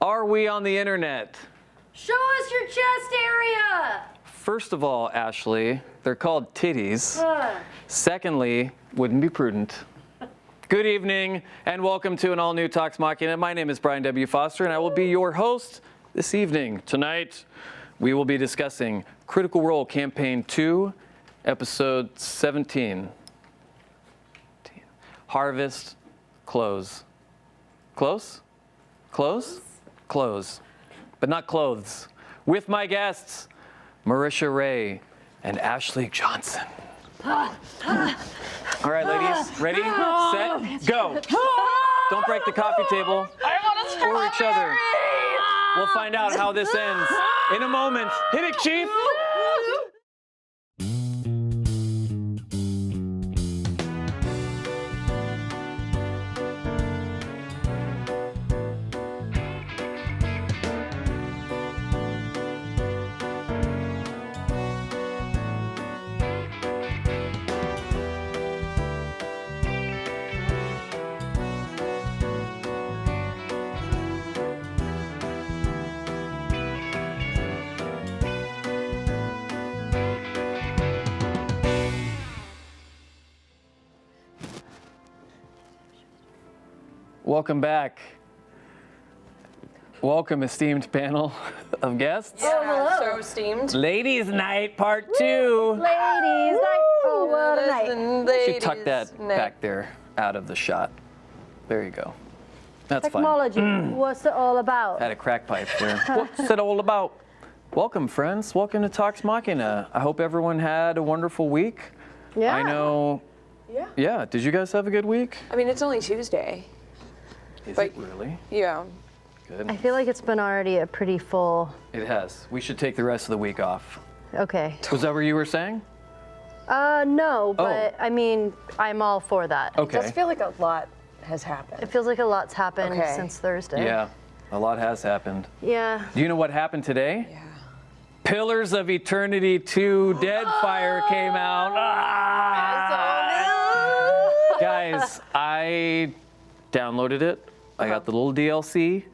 Are we on the internet? Show us your chest area! First of all, Ashley, they're called titties. Secondly, wouldn't be prudent. Good evening, and welcome to an all-new Talks Machina. My name is Brian W. Foster, and I will be your host this evening. Tonight, we will be discussing Critical Role Campaign 2, Episode 17. Harvest, close. Close? Close? Close. But not clothes. With my guests, Marisha Ray and Ashley Johnson. All right, ladies, ready, set, go. Don't break the coffee table or each other. We'll find out how this ends in a moment. Hit it, Chief. Welcome back. Welcome, esteemed panel of guests. hello. So esteemed. Ladies' Night Part 2. Ladies, oh, what a night. You should tuck that back there out of the shot. There you go. That's Technology, what's it all about? fine. Had a crack pipe there. What's it all about? Welcome, friends. Welcome to Talks Machina. I hope everyone had a wonderful week. Yeah. I know. Yeah. Did you guys have a good week? I mean, it's only Tuesday. Is But- it really? Yeah. Good. I feel like it's been already a pretty full, It has. We should take the rest of the week off. okay. Was that what you were saying? No, but I mean, I'm all for that. Okay. It does feel like a lot has happened. It feels like a lot's happened Okay. since Thursday. Yeah, a lot has happened. Yeah. Do you know what happened today? Yeah. Pillars of Eternity 2 Deadfire came out. Guys, I downloaded it. I got the little DLC.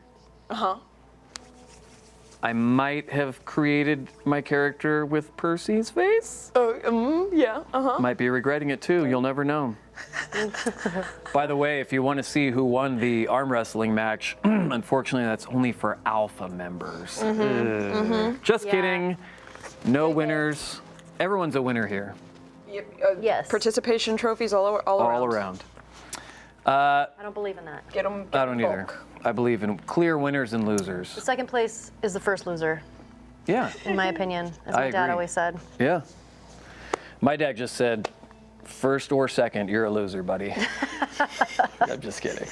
I might have created my character with Percy's face. Yeah. Might be regretting it too. You'll never know. By the way, if you want to see who won the arm wrestling match, unfortunately, that's only for alpha members. Just kidding. No winners. Everyone's a winner here. Yes. Participation trophies all around. All around. I don't believe in that. Get them. I don't either. I believe in clear winners and losers. The second place is the first loser, Yeah. in my opinion, as I my dad agree. always said. Yeah. My dad just said, first or second, you're a loser, buddy. I'm just kidding.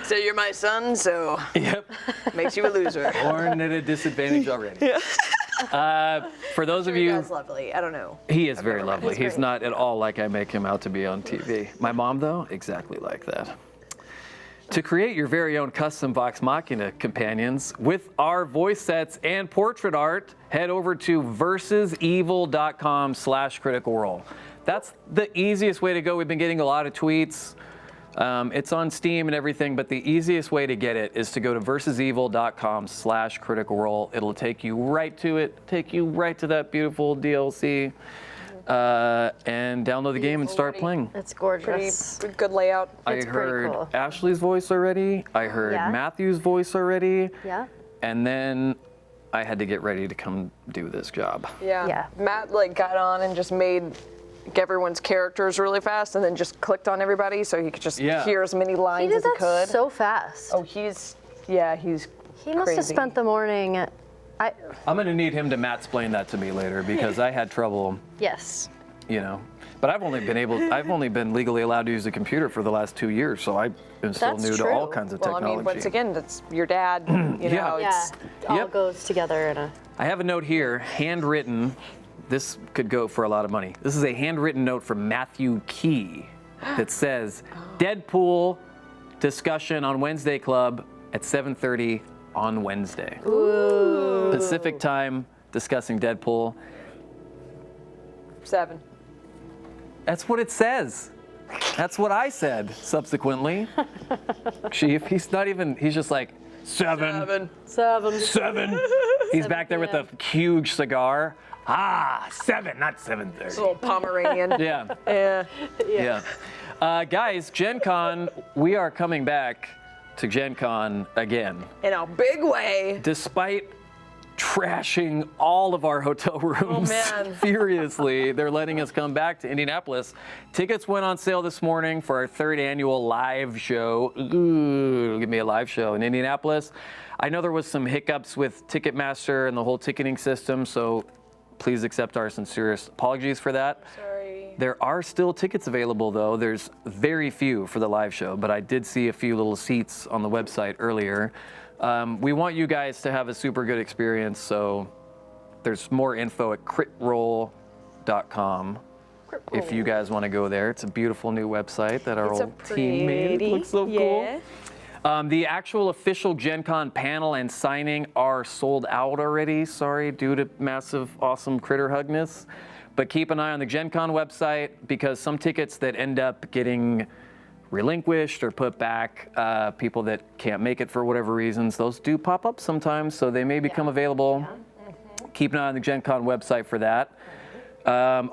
So you're my son, so Yep. makes you a loser. Born at a disadvantage already. For those of Your you, dad's lovely. I don't know. he is very lovely. He's great. not at all like I make him out to be on TV. My mom, though, exactly like that. To create your very own custom Vox Machina companions with our voice sets and portrait art, head over to versusevil.com/critical role. That's the easiest way to go. We've been getting a lot of tweets. It's on Steam and everything, but the easiest way to get it is to go to versusevil.com/critical role. It'll take you right to it, take you right to that beautiful DLC, and download the game and start playing. It's Pretty gorgeous. good layout. It's I pretty heard cool. Ashley's voice already. I heard Yeah. Matthew's voice already. Yeah. And then I had to get ready to come do this job. Yeah. Yeah. Matt got on and just made everyone's characters really fast, and then just clicked on everybody so he could just Yeah. hear as many He lines did as he that could. so fast. Oh, he's He must have crazy. spent the morning. I'm gonna need him to Matt-splain that to me later because I had trouble, Yes. But I've only been legally allowed to use a computer for the last 2 years, so I am still That's new to all true. kinds of Well, I technology. mean, once again, that's your dad. You Yeah. know, Yeah. it's It all Yep. goes together in a. I have a note here, handwritten. This could go for a lot of money. This is a handwritten note from Matthew Key that says, Deadpool discussion on Wednesday Club at 7:30 on Wednesday. Ooh. Pacific time, discussing Deadpool. 7. That's what it says. That's what I said subsequently. Chief, he's just like, 7. 7. 7. He's back there with a huge cigar. 7, not 7:30. It's a little Pomeranian. Yeah. Yeah. Guys, Gen Con, we are coming back to Gen Con again. In a big way. Despite trashing all of our hotel rooms furiously, they're letting us come back to Indianapolis. Tickets went on sale this morning for our 3rd annual live show. Ooh, give me a live show in Indianapolis. I know there was some hiccups with Ticketmaster and the whole ticketing system, so please accept our sincerest apologies for that. Sorry. There are still tickets available, though. There's very few for the live show, but I did see a few little seats on the website earlier. We want you guys to have a super good experience, so there's more info at critroll.com if you guys want to go there. It's a beautiful new website that our old team made. It looks so cool. The actual official Gen Con panel and signing are sold out already, sorry, due to massive, awesome critter hugness. But keep an eye on the Gen Con website because some tickets that end up getting relinquished or put back, people that can't make it for whatever reasons, those do pop up sometimes, so they may become available. Keep an eye on the Gen Con website for that. And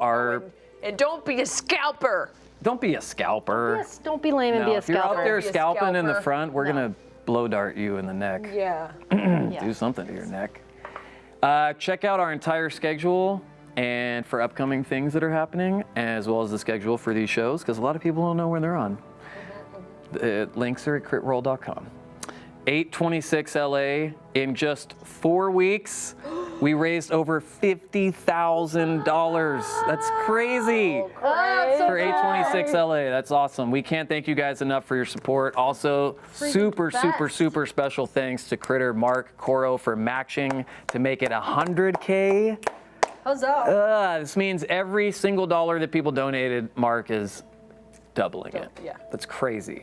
don't be a scalper. Don't be a scalper. Yes, don't be lame and be a If you're scalper. out there Be a scalping in the scalper. front, we're gonna blow dart you in the neck. Yeah. Do something to your neck. Check out our entire schedule and for upcoming things that are happening, as well as the schedule for these shows, because a lot of people don't know when they're on. The links are at critroll.com. 826 LA, in just 4 weeks, we raised over $50,000. That's crazy. For 826 LA, that's awesome. We can't thank you guys enough for your support. Also, super special thanks to Critter Mark Coro for matching to make it 100K. Huzzah. This means every single dollar that people donated, Mark is doubling it. Yeah. That's crazy.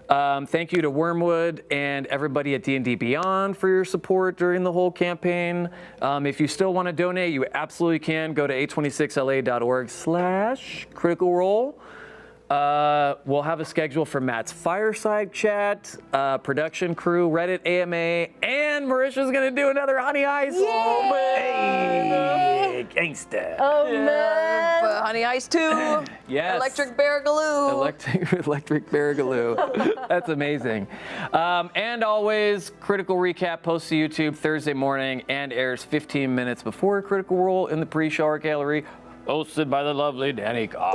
Thank you to Wormwood and everybody at D&D Beyond for your support during the whole campaign. If you still want to donate, you absolutely can. Go to 826la.org/critical role. We'll have a schedule for Matt's fireside chat, production crew, Reddit AMA, and Marisha's going to do another Honey Ice. Hey, gangsta. Oh, man. Honey Ice 2. Yes. Electric Bear Galoo. Electric Barragaloo. That's amazing. And always, Critical Recap posts to YouTube Thursday morning and airs 15 minutes before Critical Role in the pre-shower gallery, hosted by the lovely Danny Carr.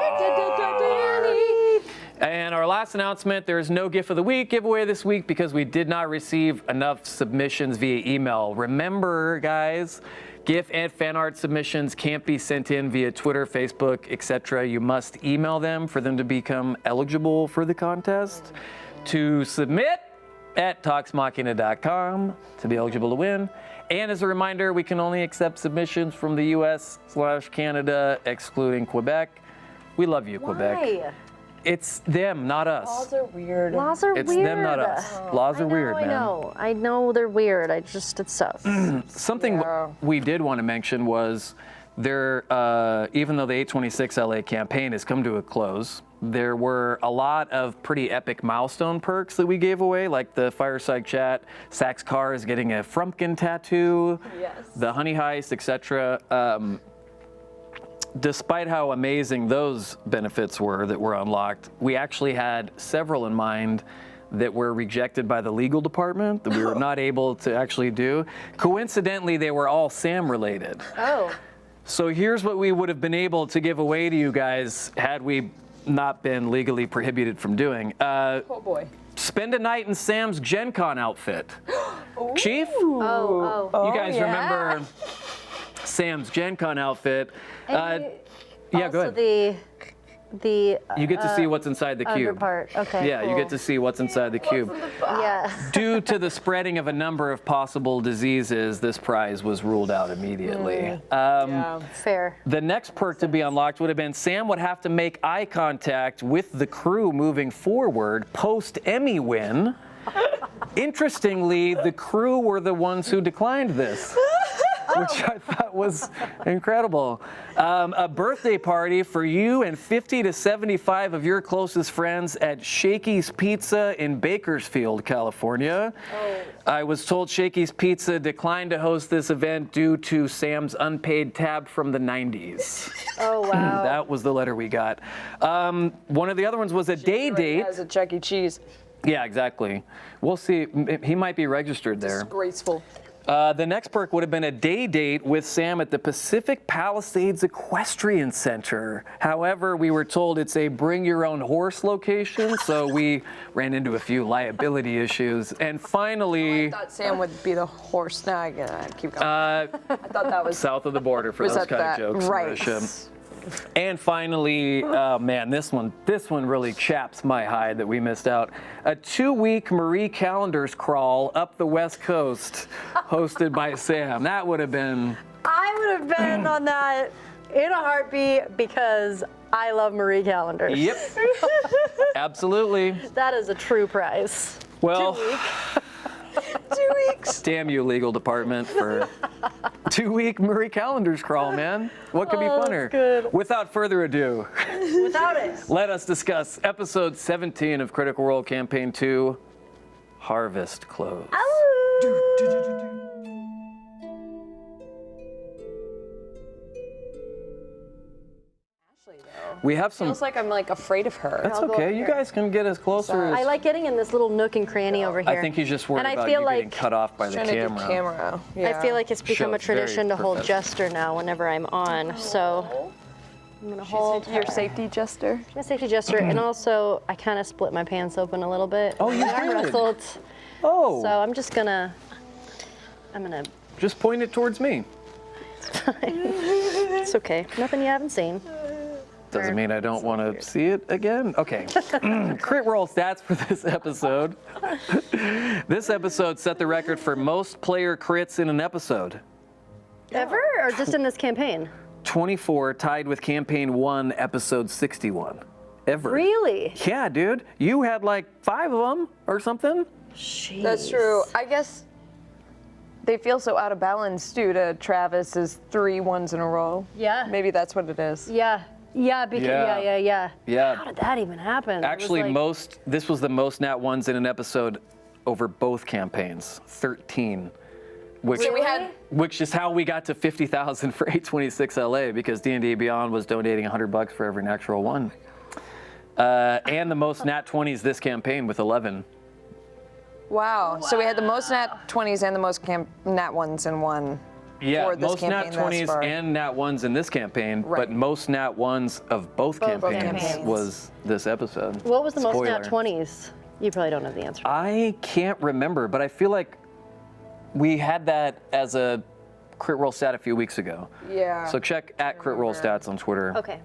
And our last announcement, there is no GIF of the Week giveaway this week because we did not receive enough submissions via email. Remember, guys, GIF and fan art submissions can't be sent in via Twitter, Facebook, etc. You must email them for them to become eligible for the contest. To submit at talksmachina.com to be eligible to win. And as a reminder, we can only accept submissions from the US/Canada, excluding Quebec. We love you, Quebec. Why? It's them, not us. Laws are weird. Laws are It's weird. them, not us. Laws are weird, man. I know they're weird. It sucks. Something we did want to mention was there, even though the 826 LA campaign has come to a close, there were a lot of pretty epic milestone perks that we gave away, like the fireside chat, Sax Carr is getting a Frumpkin tattoo, the Honey Heist, etc. Despite how amazing those benefits were that were unlocked, we actually had several in mind that were rejected by the legal department that we were not able to actually do. Coincidentally, they were all Sam related. Oh. So here's what we would have been able to give away to you guys had we not been legally prohibited from doing. Oh boy. Spend a night in Sam's Gen Con outfit. Chief? Oh. You guys remember Sam's Gen Con outfit? Yeah, go ahead. The You get to see what's inside the cube. underpart. Okay. Yeah, you get to see what's inside the cube. Yeah. Due to the spreading of a number of possible diseases, this prize was ruled out immediately. Fair. The next perk to be unlocked would have been Sam would have to make eye contact with the crew moving forward post-Emmy win. Interestingly, the crew were the ones who declined this. which I thought was incredible. A birthday party for you and 50 to 75 of your closest friends at Shakey's Pizza in Bakersfield, California. I was told Shakey's Pizza declined to host this event due to Sam's unpaid tab from the 90s. Oh, wow. That was the letter we got. One of the other ones was a day date. As a Chuck E. Cheese. Yeah, exactly. We'll see. He might be registered there. Disgraceful. The next perk would have been a day date with Sam at the Pacific Palisades Equestrian Center. However, we were told it's a bring your own horse location, so we ran into a few liability issues. And finally, I thought Sam would be the horse. Now I gotta keep going. I thought that was south of the border for was those that kind of jokes. right? Marisha. And finally, oh man, this one really chaps my hide that we missed out. A 2-week Marie Callender's crawl up the West Coast, hosted by Sam. That would have been. I would have been on that in a heartbeat because I love Marie Callender's. Yep. Absolutely. That is a true prize. Well, 2 weeks. damn you, legal department, for 2-week Marie Callender's crawl, man. What could be funner? good. Without further ado, Without it. let us discuss episode 17 of Critical Role Campaign 2, Harvest Close. We have some. Feels like I'm like afraid of her. That's I'll go okay. over You here. guys can get as closer I as. like getting in this little nook and cranny over here. I think he's just worried And I about feel you getting like- cut off by the Trying to do camera. camera. Yeah. I feel like it's become a Shows very tradition to hold professional. Jester now whenever I'm on. So I'm gonna hold your her. safety jester. My safety gesture, and also I kind of split my pants open a little bit. Oh, you I did? wrestled. Oh, So I'm gonna. just point it towards me. It's okay. Nothing you haven't seen. Doesn't mean I don't want to see it again. Okay. Crit roll stats for this episode. This episode set the record for most player crits in an episode. Ever, or just in this campaign? 24, tied with campaign 1, episode 61. Ever. Really? Yeah, dude. You had like 5 of them or something. Jeez. That's true. I guess they feel so out of balance due to Travis's 3 ones in a row. Yeah. Maybe that's what it is. Yeah. Yeah. Because Yeah. Yeah. How did that even happen? It was Actually, like- this was the most nat ones in an episode over both campaigns, 13. Which, So we had which is how we got to 50,000 for 826 LA, because D&D Beyond was donating $100 for every natural one. And the most nat 20s this campaign with 11. wow. So we had the most nat 20s and the most nat ones in one. Yeah, For this most nat campaign thus 20s far. and nat 1s in this campaign, Right. but most nat 1s of both campaigns campaigns. was this episode. What was the most Spoiler. nat 20s? You probably don't know the answer. I can't remember, but I feel like we had that as a crit roll stat a few weeks ago. Yeah. So check at crit roll stats on Twitter. Okay.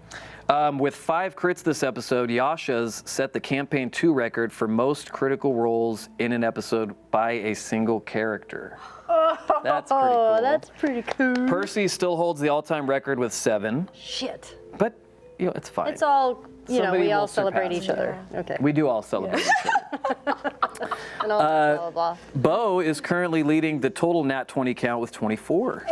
With 5 crits this episode, Yasha's set the campaign 2 record for most critical rolls in an episode by a single character. That's pretty cool. Oh, that's pretty cool. Percy still holds the all-time record with 7, Shit. but it's fine. It's all, Somebody we all will celebrate surpass each other. Okay. We do all celebrate each other. And all blah, blah, blah. Bo is currently leading the total nat 20 count with 24.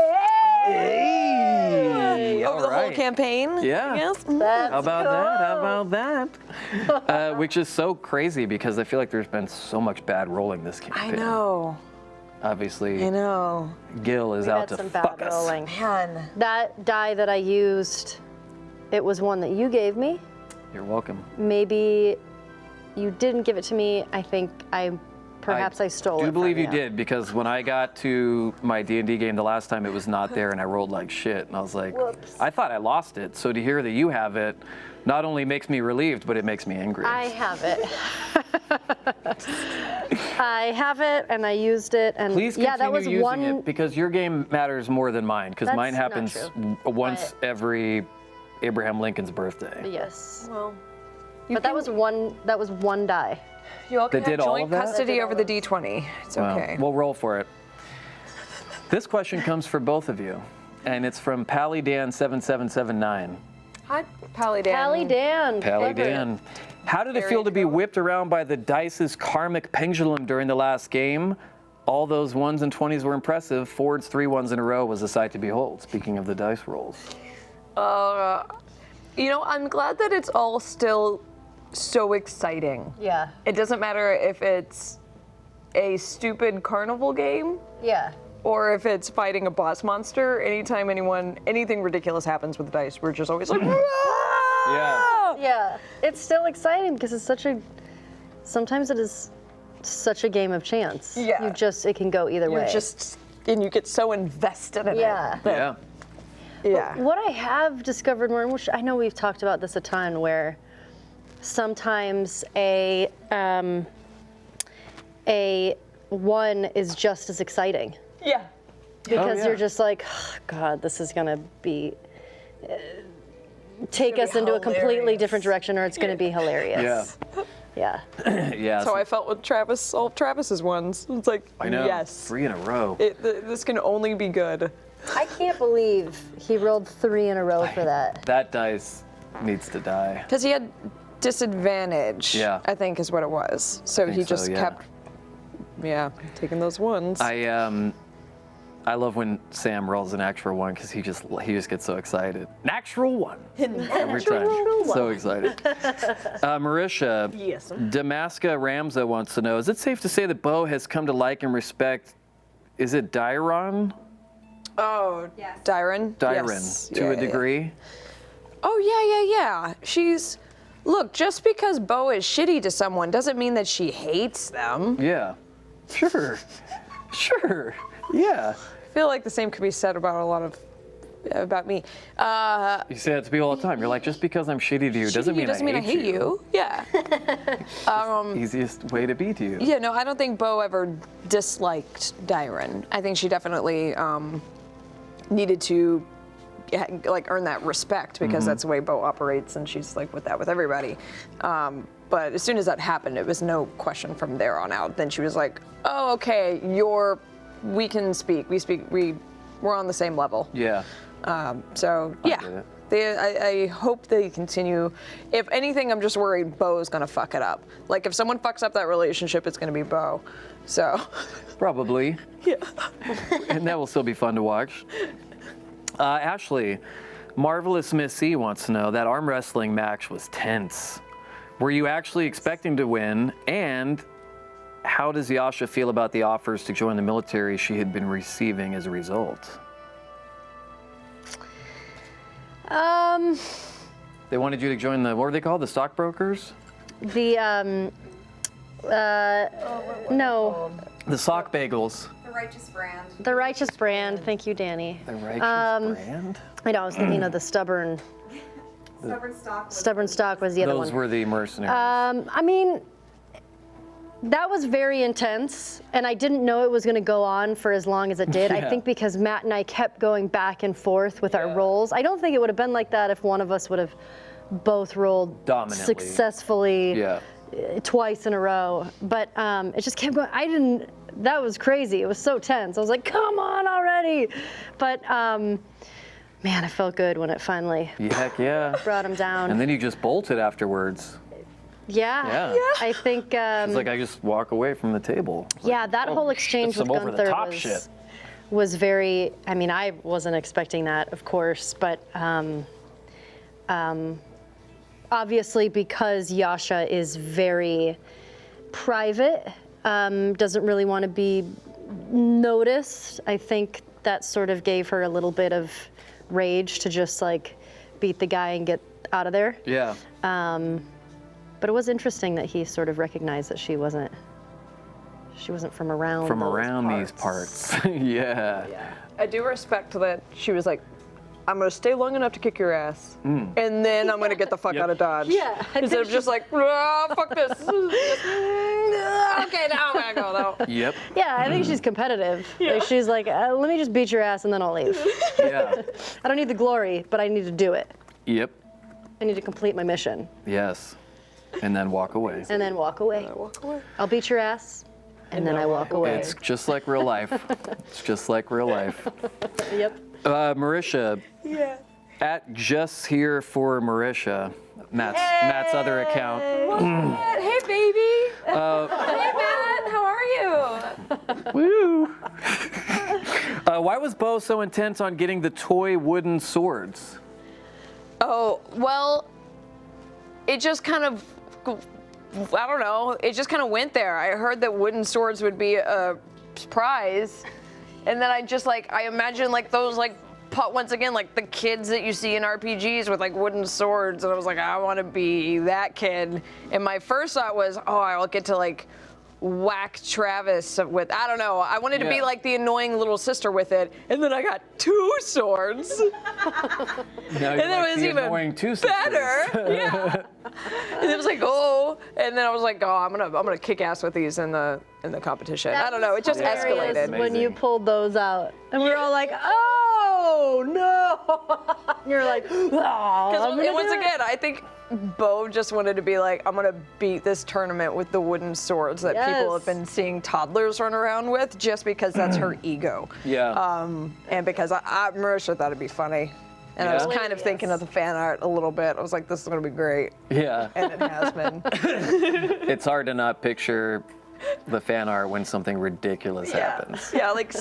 Hey! Over the whole campaign? Yeah. Yes. That's How about that? How about that? Which is so crazy because I feel like there's been so much bad rolling this campaign. I know. Obviously, I know. Gil is We out had to some fuck bad us. rolling. Man. That die that I used, it was one that you gave me. You're welcome. Maybe you didn't give it to me. I think perhaps I stole it. I do from believe you did, because when I got to my D&D game the last time, it was not there and I rolled like shit. And I was like, Whoops. I thought I lost it. So to hear that you have it not only makes me relieved, but it makes me angry. I have it. I have it, and I used it, and Please continue yeah, that was using one. it, because your game matters more than mine, because That's mine not happens true, once but- every Abraham Lincoln's birthday. Yes, Well, but that was one. That was one die. you all can That have did all joint of that? custody over the D20. It's Well, okay. we'll roll for it. This question comes for both of you, and it's from PallyDan7779. Hi, Pally Dan. Pally Dan. Pally Ever. Dan. How did it feel to be whipped around by the dice's karmic pendulum during the last game? all those 1s and 20s were impressive. Ford's 3 1s in a row was a sight to behold, speaking of the dice rolls. I'm glad that it's all still so exciting. Yeah. It doesn't matter if it's a stupid carnival game Yeah. or if it's fighting a boss monster. Anytime anything ridiculous happens with the dice, we're just always like, Yeah. Yeah. It's still exciting because sometimes it is such a game of chance. Yeah. It can go either way. And you get so invested in Yeah. it. Yeah. Yeah. What I have discovered more, which I know we've talked about this a ton, where sometimes a 1 is just as exciting Yeah. because yeah. you're just like, oh, God, this is gonna be take us into a completely hilarious. different direction, or it's gonna be hilarious. Yeah. Yeah. Yeah. That's how I felt with Travis, all of Travis's ones. It's like, I know. yes, 3 in a row. this can only be good. I can't believe he rolled 3 in a row for that. That dice needs to die. Because he had disadvantage, Yeah. I think is what it was. So he think so, just yeah. kept, taking those ones. I love when Sam rolls an actual 1 because he just gets so excited. Natural 1 every time. So excited. Marisha, Yes. Damaska Ramza wants to know: is it safe to say that Bo has come to like and respect? Is it Dairon? Oh, yes. Dyron? Dairon, Yes. to a degree. Oh, yeah. Look, just because Bo is shitty to someone doesn't mean that she hates them. Yeah. Sure. Yeah. I feel like the same could be said about about me. You say that to people all the time. You're like, just because I'm shitty to you doesn't mean I hate you. Yeah. Easiest way to be to you. Yeah, no, I don't think Bo ever disliked Dairon. I think she definitely needed to earn that respect because that's the way Bo operates, and she's like with everybody. But as soon as that happened, it was no question from there on out. Then she was like, "Oh, okay, we can speak. We're on the same level." Yeah. So get yeah, I hope they continue. If anything, I'm just worried Bo's gonna fuck it up. Like if someone fucks up that relationship, it's gonna be Bo. So Probably. yeah. And that will still be fun to watch. Ashley, Marvelous Miss C wants to know: that arm wrestling match was tense. Were you actually expecting to win? And how does Yasha feel about the offers to join the military she had been receiving as a result? They wanted you to join what were they called? The stockbrokers? No. The sock bagels. The Righteous Brand. The Righteous Brand. Thank you, Danny. The righteous brand? I know, I was thinking of the Stubborn Stubborn Stock was the other Those one. were the mercenaries. I mean, that was very intense, and I didn't know it was going to go on for as long as it did. I Yeah. think because Matt and I kept going back and forth with our rolls. I don't think it would have been like that if one of us would have both rolled Dominantly. successfully Yeah. twice in a row. But it just kept going. That was crazy. It was so tense. I was like, come on already. But man, it felt good when it finally Heck yeah. brought him down. And then you just bolted afterwards. Yeah. I think. It's like I just walk away from the table. It's Yeah, like, that oh, whole exchange some with over the top Gunther shit. was very. I mean, I wasn't expecting that, of course, but obviously because Yasha is very private, doesn't really want to be noticed. I think that sort of gave her a little bit of rage to just like beat the guy and get out of there. Yeah. But it was interesting that he sort of recognized that she wasn't from around. From those around these parts. Yeah. I do respect that she was like, I'm gonna stay long enough to kick your ass, and then I'm gonna get the fuck Yep. out of Dodge. Yeah, I Instead think of just like, oh, fuck this. Okay, now I'm gonna go though. Yep. Yeah, I think she's competitive. Like she's like, let me just beat your ass and then I'll leave. Yeah. I don't need the glory, but I need to do it. Yep. I need to complete my mission Yes. And then walk away. and then walk away. Walk away. I'll beat your ass and then I walk away. It's just like real life. It's just like real life. Yep. Marisha. Yeah. At Just Here for Marisha, Matt's other account. Hey, baby. Hey, Matt. How are you? Woo! Why was Bo so intent on getting the toy wooden swords? Oh, well, it just kind of, I don't know, it just kind of went there. I heard that wooden swords would be a prize, and then I imagine like those like once again like the kids that you see in RPGs with like wooden swords, and I was like, I want to be that kid. And my first thought was, oh, I'll get to like whack Travis with, I don't know, I wanted to be like the annoying little sister with it, and then I got 2 swords. Now And it was even better. Yeah. And it was like, oh, and then I was like, oh, I'm gonna kick ass with these in the competition. I don't know, it just Hilarious escalated. when you pulled those out, and we were all like, oh no! You're like, oh. Because once again, I think Bo just wanted to be like, I'm gonna beat this tournament with the wooden swords that people have been seeing toddlers run around with, just because that's her ego. Yeah. And because Marisha thought it'd be funny. And I was kind of thinking of the fan art a little bit. I was like, this is gonna be great. Yeah. And it has been. It's hard to not picture the fan art when something ridiculous happens. Yeah, like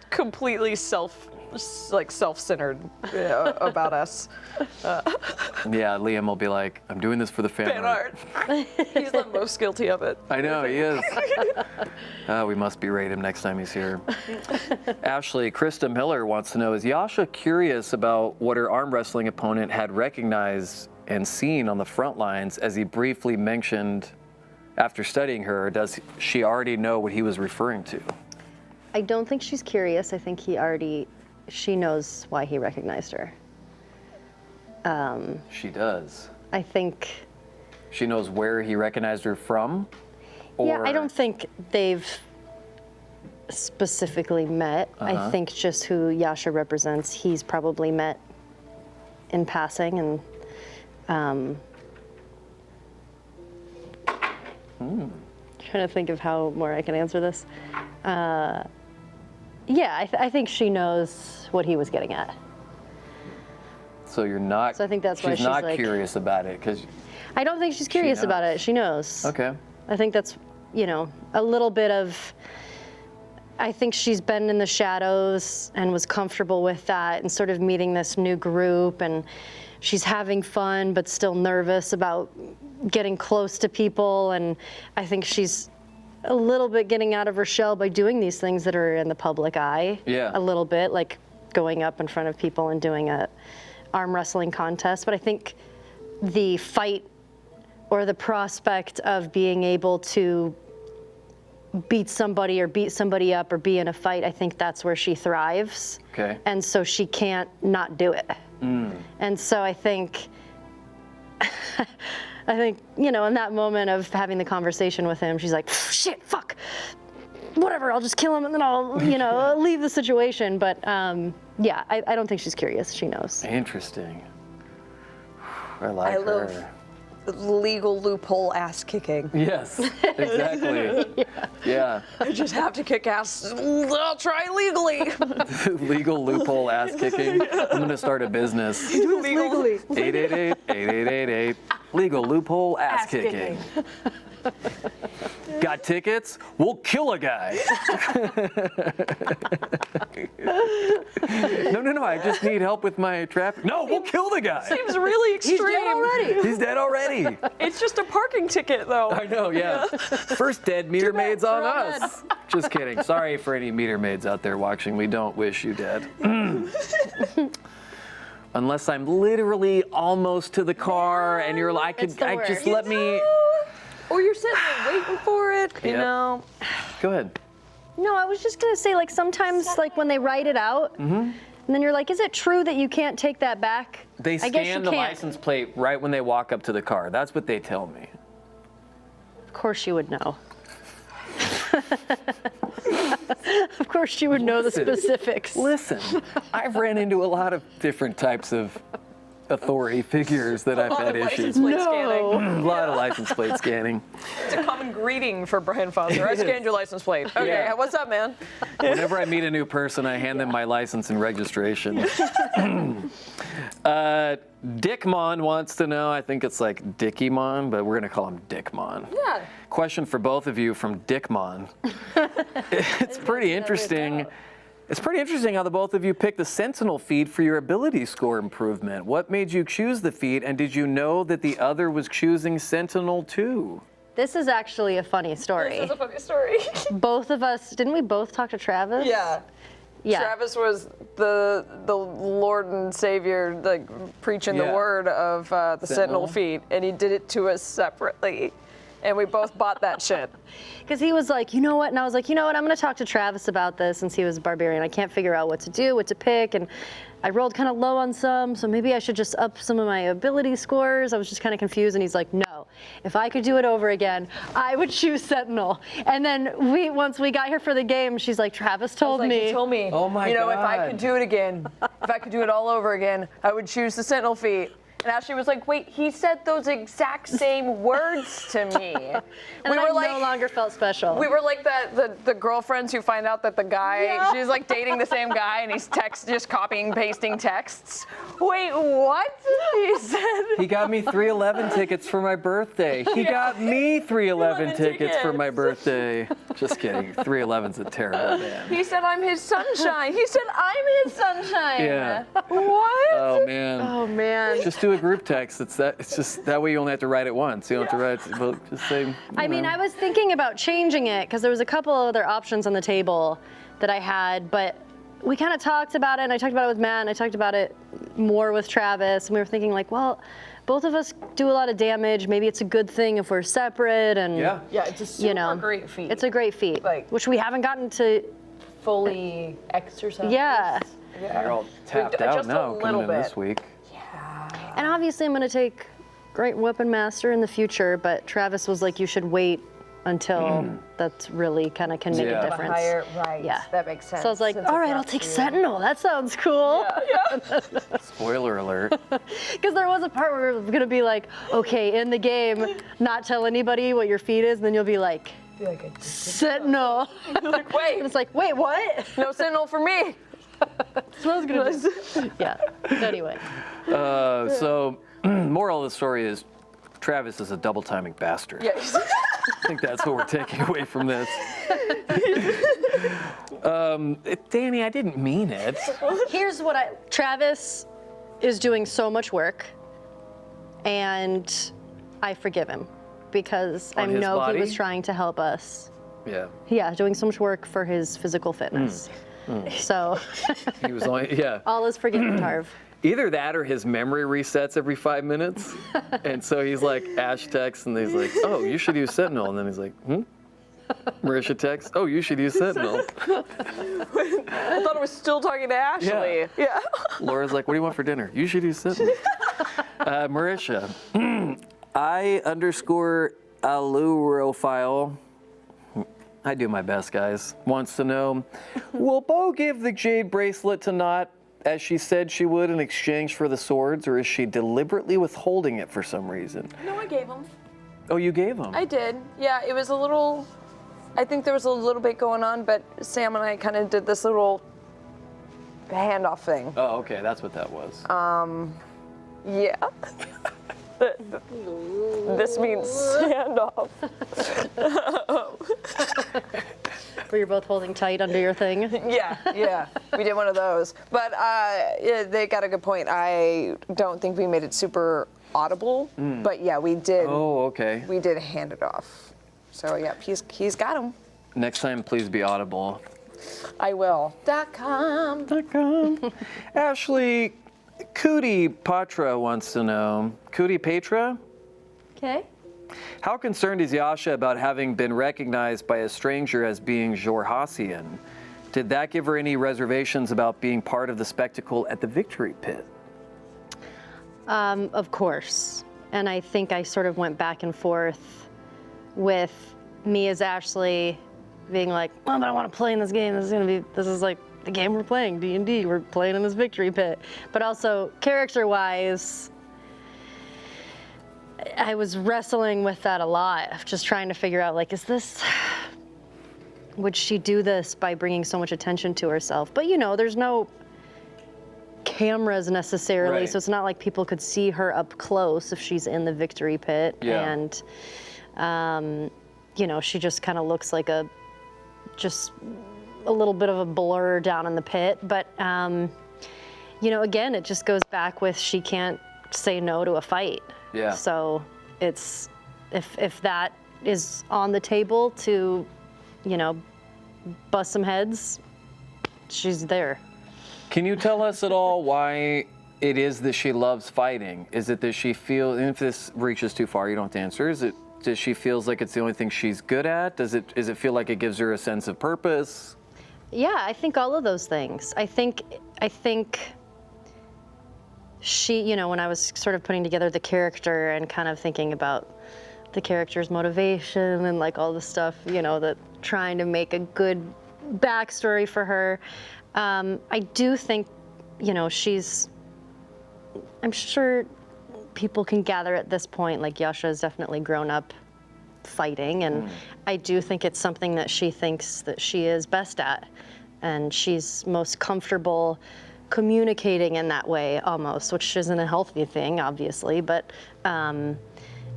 completely self-centered about us. Yeah, Liam will be like, I'm doing this for the fan art. He's the most guilty of it. I know, he is. We must berate him next time he's here. Ashley, Krista Miller wants to know, is Yasha curious about what her arm wrestling opponent had recognized and seen on the front lines, as he briefly mentioned after studying her, or does she already know what he was referring to? I don't think she's curious. I think she knows why he recognized her. She does. I think. She knows where he recognized her from? Or... Yeah, I don't think they've specifically met. I think just who Yasha represents, he's probably met in passing, and trying to think of how more I can answer this. Yeah, I think she knows what he was getting at. So you're not. So I think that's why she's not like, curious about it, because. I don't think she's curious about it. She knows. Okay. I think that's, a little bit of. I think she's been in the shadows and was comfortable with that, and sort of meeting this new group, and she's having fun but still nervous about getting close to people, and I think she's a little bit getting out of her shell by doing these things that are in the public eye. Yeah. A little bit, like going up in front of people and doing a arm wrestling contest. But I think the fight or the prospect of being able to beat somebody or beat somebody up or be in a fight, I think that's where she thrives. Okay. And so she can't not do it. And so I think, in that moment of having the conversation with him, she's like, shit, fuck, whatever, I'll just kill him and then I'll, leave the situation. But yeah, I don't think she's curious. She knows. Interesting. I like her. Love legal loophole ass kicking. Yes, exactly. Yeah. I just have to kick ass. I'll try legally. Legal loophole ass kicking. I'm going to start a business. Do it legally. 888-8888. Legal loophole ass kicking. Got tickets? We'll kill a guy. No, I just need help with my traffic. No, we'll kill the guy. Seems really extreme. He's dead already. He's dead already. It's just a parking ticket, though. I know, yeah. First dead meter maids on us. Just kidding. Sorry for any meter maids out there watching. We don't wish you dead. Unless I'm literally almost to the car and you're like, just let me. Or you're sitting there waiting for it, you know. Go ahead. No, I was just gonna say, like, sometimes, like, when they write it out, and then you're like, is it true that you can't take that back? They I guess scan you the can't. license plate right when they walk up to the car. That's what they tell me. Of course you would know. Of course you would know the specifics. Listen, I've ran into a lot of different types of authority figures that I've had issues. License plate scanning. A lot of license plate scanning. It's a common greeting for Brian Foster. I scanned your license plate. Okay, Yeah. what's up, man? Whenever I meet a new person, I hand them my license and registration. Dickmon wants to know, I think it's like Dickymon, but we're going to call him Dickmon. Yeah. Question for both of you from Dickmon. It's pretty interesting. It's pretty interesting how the both of you picked the Sentinel feat for your ability score improvement. What made you choose the feat, and did you know that the other was choosing Sentinel too? This is actually a funny story. This is a funny story. Both of us, didn't we both talk to Travis? Yeah. Yeah. Travis was the Lord and Savior, like preaching the Yeah. word of the Sentinel feat, and he did it to us separately, and we both bought that shit. Because he was like, you know what? And I was like, you know what? I'm going to talk to Travis about this since he was a barbarian. I can't figure out what to do, what to pick. And I rolled kind of low on some, so maybe I should just up some of my ability scores. I was just kind of confused. And he's like, no, if I could do it over again, I would choose Sentinel. And then once we got here for the game, she's like, Travis told me. He told me, Oh my you know, if I God. could do it again, if I could do it all over again, I would choose the Sentinel feat. And Ashley was like, wait, he said those exact same words to me. And then I no longer felt special. We were like the girlfriends who find out that the guy, she's like dating the same guy and he's just copying, pasting texts. Wait, what? He said. He got me 311 tickets for my birthday. He got me 311 tickets for my birthday. Just kidding. 311's a terrible band. He said I'm his sunshine. He said I'm his sunshine. Yeah. What? Oh man. Oh, man. Just do a group text. It's just that way you only have to write it once. You don't have to write. Well, just say. I mean, I was thinking about changing it because there was a couple other options on the table that I had, but we kind of talked about it, and I talked about it with Matt, and I talked about it more with Travis, and we were thinking like, well, both of us do a lot of damage. Maybe it's a good thing if we're separate, and Yeah. Yeah, it's a super great feat. It's a great feat, Like- which we haven't gotten to. fully exercise. Yeah, You're all tapped Just out a now little coming in bit. this week. and obviously I'm going to take Great Weapon Master in the future, but Travis was like, you should wait until that's really kind of can make Yeah. a difference. Right. Yeah. That makes sense. So I was like, Since all it's right, I'll not take for you. Sentinel. That sounds cool. Spoiler alert. Because there was a part where it was going to be like, okay, in the game, not tell anybody what your feat is, and then you'll be like, Sentinel. Like, wait, And it's like, wait, what? no Sentinel for me. So I was going to do. Yeah. Anyway. So, moral of the story is, Travis is a double timing bastard. Yeah. I think that's what we're taking away from this. Danny, I didn't mean it. Here's what Travis is doing so much work, and I forgive him because I On his know body? he was trying to help us. Yeah. Yeah, doing so much work for his physical fitness. So He was only, yeah. all is forgiven, Tarv. Either that or his memory resets every 5 minutes. And so he's like, Ash texts, and he's like, oh, you should use Sentinel. And then he's like, Marisha texts, oh, you should use Sentinel. I thought I was still talking to Ashley. Yeah. Laura's like, what do you want for dinner? You should use Sentinel. Marisha, I_Alurophile, I do my best, guys, wants to know, will Bo give the jade bracelet to Nott as she said she would in exchange for the swords, or is she deliberately withholding it for some reason? No, I gave him. Oh, you gave him? I did. Yeah, it was a little. I think there was a little bit going on, but Sam and I kind of did this little handoff thing. Oh, okay, that's what that was. Yeah. This means handoff. Where you're both holding tight under your thing. Yeah. We did one of those. But yeah, they got a good point. I don't think we made it super audible, but yeah, we did. Oh, okay. We did hand it off. So yeah, he's got him. Next time, please be audible. I will. .com. Ashley, Cootie Patra wants to know, Cootie Patra? Okay. How concerned is Yasha about having been recognized by a stranger as being Jorhassian? Did that give her any reservations about being part of the spectacle at the Victory Pit? Of course. And I think I sort of went back and forth with me as Ashley being like, oh, but I want to play in this game. This is like the game we're playing, D&D. We're playing in this victory pit. But also, character-wise, I was wrestling with that a lot, of just trying to figure out, like, would she do this by bringing so much attention to herself? But, there's no cameras necessarily, Right. so it's not like people could see her up close if she's in the victory pit. Yeah. And, she just kind of looks like just a little bit of a blur down in the pit. But, again, it just goes back with she can't say no to a fight. Yeah. So it's, if that is on the table to, bust some heads, she's there. Can you tell us at all why it is that she loves fighting? Is it that she feels, and if this reaches too far, you don't have to answer, does she feels like it's the only thing she's good at? Does it feel like it gives her a sense of purpose? Yeah, I think all of those things. I think she, when I was sort of putting together the character and kind of thinking about the character's motivation and like all the stuff, that trying to make a good backstory for her, I do think, I'm sure people can gather at this point, like Yasha has definitely grown up fighting, and I do think it's something that she thinks that she is best at, and she's most comfortable communicating in that way almost, which isn't a healthy thing, obviously, but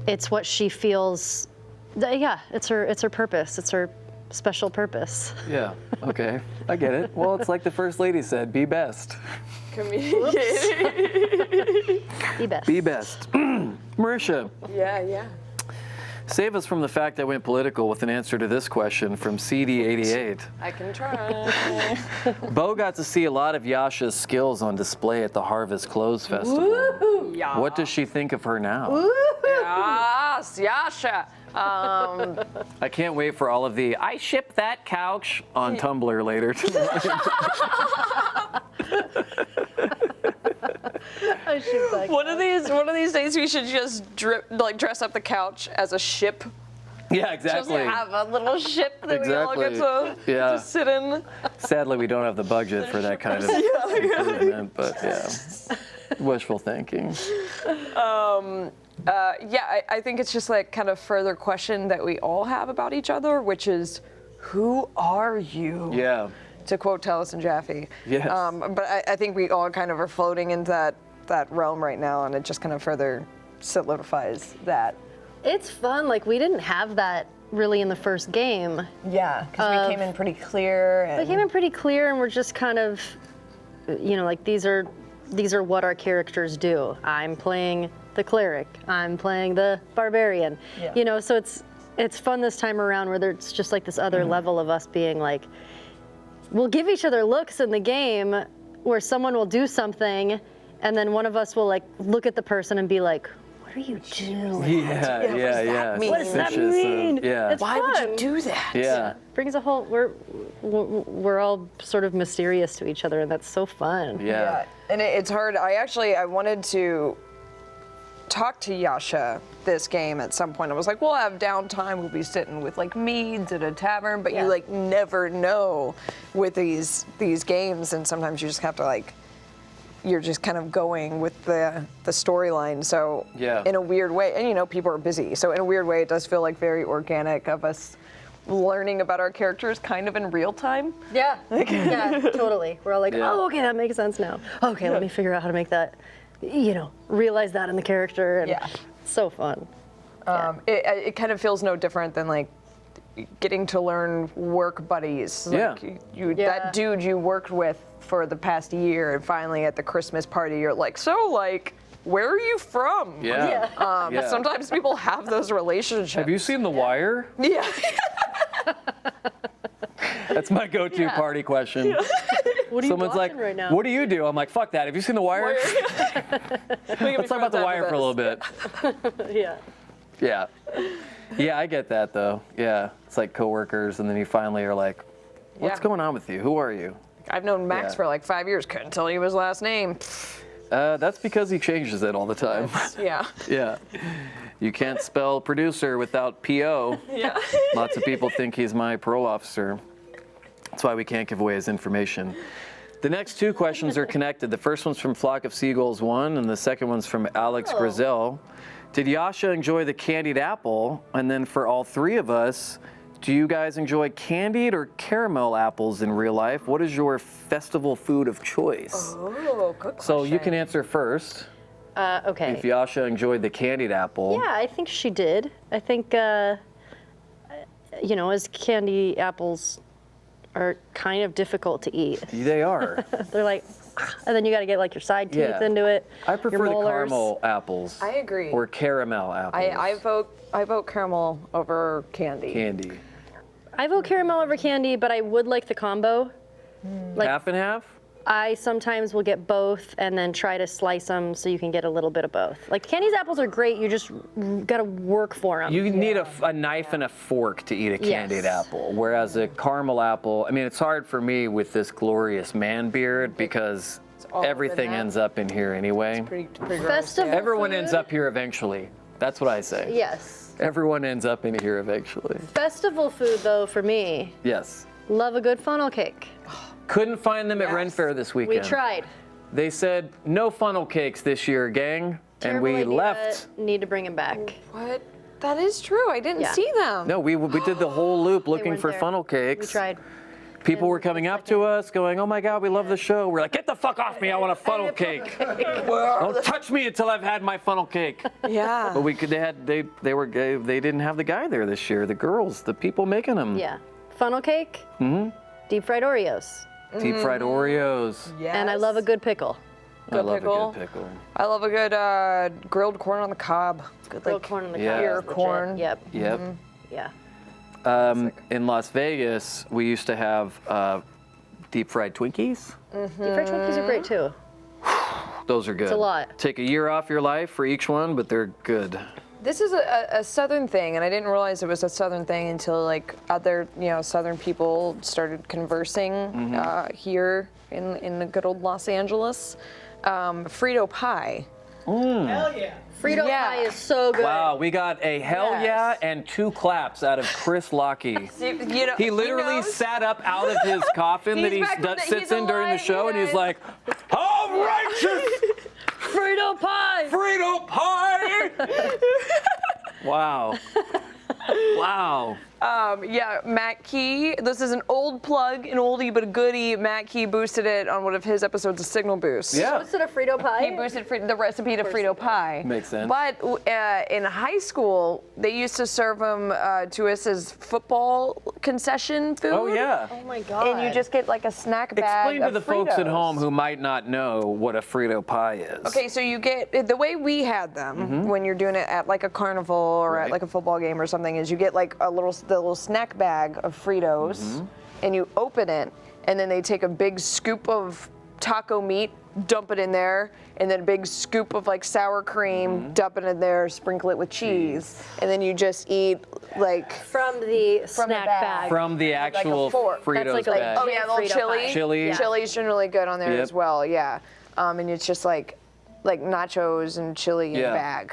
it's what she feels, it's her purpose, it's her special purpose. Yeah, okay, I get it. Well, it's like the First Lady said, be best. Communicate. Be best. Be best. Marisha, Yeah. save us from the fact that went political with an answer to this question from CD88. I can try. Bo got to see a lot of Yasha's skills on display at the Harvest Clothes Festival. Woo! Yeah. What does she think of her now? Yes, Yasha. I can't wait for all of the "I ship that couch" on Tumblr later. One of these days we should just dress up the couch as a ship. Yeah, Just exactly. have a little ship that we all get to Yeah. just sit in. Sadly, we don't have the budget for that kind of improvement, but yeah, wishful thinking. I think it's just like kind of further question that we all have about each other, which is, who are you? Yeah. To quote Tellis and Jaffe. Yes. But I think we all kind of are floating into that realm right now, and it just kind of further solidifies that. It's fun, like we didn't have that really in the first game. Yeah, because we came in pretty clear. We came in pretty clear, and we're just kind of, like these are what our characters do. I'm playing the cleric. I'm playing the barbarian. Yeah. So it's fun this time around where there's just like this other level of us being like, we'll give each other looks in the game where someone will do something, and then one of us will like look at the person and be like, what are you doing? Yeah. mean? What does that Suspicious of- mean? yeah. It's Why would fun. you do that? Yeah. Brings a whole, we're all sort of mysterious to each other, and that's so fun. Yeah. And it's hard. I wanted to talk to Yasha this game at some point. I was like, we'll have downtime. We'll be sitting with like meads at a tavern, but Yeah. you like never know with these games, and sometimes you just have to like, you're just kind of going with the storyline. So Yeah. in a weird way, and people are busy. So in a weird way, it does feel like very organic of us learning about our characters kind of in real time. Yeah, yeah, totally. We're all like, Yeah. oh, okay, that makes sense now. Okay, let me figure out how to make that, realize that in the character. And Yeah. it's so fun. It kind of feels no different than like getting to learn work buddies. Yeah. Like Yeah. that dude you worked with for the past year, and finally at the Christmas party, you're like, so like, where are you from? Yeah. Yeah. Sometimes people have those relationships. Have you seen The Wire? Yeah. That's my go-to party question. What are Someone's you like, watching right now? what do you do? I'm like, fuck that. Have you seen The Wire? Let's talk about The Wire for a little bit. Yeah. Yeah. Yeah, I get that though. Yeah. It's like coworkers, and then you finally are like, what's Yeah. going on with you? Who are you? I've known Max Yeah. for like 5 years. Couldn't tell you his last name. That's because he changes it all the time. Yeah. Yeah. You can't spell producer without P-O. Yeah. Lots of people think he's my parole officer. That's why we can't give away his information. The next two questions are connected. The first one's from Flock of Seagulls 1, and the second one's from Alex Grizel. Did Yasha enjoy the candied apple? And then for all three of us, do you guys enjoy candied or caramel apples in real life? What is your festival food of choice? Oh, good question. So you can answer first. Okay. If Yasha enjoyed the candied apple. Yeah, I think she did. I think, as candy apples are kind of difficult to eat. They are. They're like, and then you got to get like your side teeth Yeah. into it. I prefer your the molars. caramel apples. I agree. Or caramel apples. I vote caramel over candy. Candy. I vote caramel over candy, but I would like the combo. Like, Half and half? I sometimes will get both and then try to slice them so you can get a little bit of both. Like candied apples are great, you just gotta work for them. You need a knife and a fork to eat a candied Yes. apple, whereas a caramel apple, I mean, it's hard for me with this glorious man beard because all everything in that. ends up in here anyway. Pretty gross. Festival Everyone food? ends up here eventually. That's what I say. Yes. Everyone ends up in here eventually. Festival food though for me, Yes. love a good funnel cake. Couldn't find them at Ren Fair this We weekend. tried. They said no funnel cakes this year, gang, and we Terrible idea. left. Need to bring them back. What? That is true. I didn't Yeah. see them. No, we did the whole loop They looking weren't for there. funnel cakes. We tried. People were coming up to us going, "Oh my God, we love the show." We're like, "Get the fuck off me! I want a funnel cake. Don't touch me until I've had my funnel cake." Yeah. But we could. They didn't have the guy there this year. The girls, the people making them. Yeah. Funnel cake. Deep fried Oreos. Deep fried Oreos. Yes. And I love a good pickle. I love pickle. a good pickle. I love a good grilled corn on the cob. Good Grilled like corn on the yeah. cob. pure is legit. corn. Yep. Yep. Yeah. In Las Vegas, we used to have deep fried Twinkies. Deep fried Twinkies are great too. Those are good. a lot. Take a year off your life for each one, but they're good. This is a Southern thing, and I didn't realize it was a Southern thing until like other Southern people started conversing here in the good old Los Angeles. Frito pie. Hell yeah. Frito Yeah. pie is so good. Wow, we got a hell Yes. yeah and 2 claps out of Chris Lockey. You know, He literally knows. sat up out of his coffin that He's he back from the- sits he's in during the alive, show, you and he's guys. like, "All righteous Frito pie. Frito pie!" Wow. Wow. Yeah, Matt Key. This is an old plug, an oldie but a goodie. Matt Key boosted it on one of his episodes of Signal Boost. Yeah. What's it, a Frito pie? He boosted the recipe to Frito pie. Makes sense. But in high school, they used to serve them to us as football concession food. Oh, yeah. Oh my god. And you just get like a snack bag Explain to of the folks at Fritos. home who might not know what a Frito pie is. Okay, so you get the way we had them when you're doing it at like a carnival or Right. at like a football game or something is you get like the little snack bag of Fritos and you open it and then they take a big scoop of taco meat, dump it in there, and then a big scoop of like sour cream, dump it in there, sprinkle it with cheese, and then you just eat like from the snack the bag. bag. From the actual fork. Fritos That's like a bag. oh yeah, a little Frito chili. pie. Chili. Yeah. Chili's generally good on there Yep. as well, yeah. And it's just like nachos and chili in Yeah. a bag.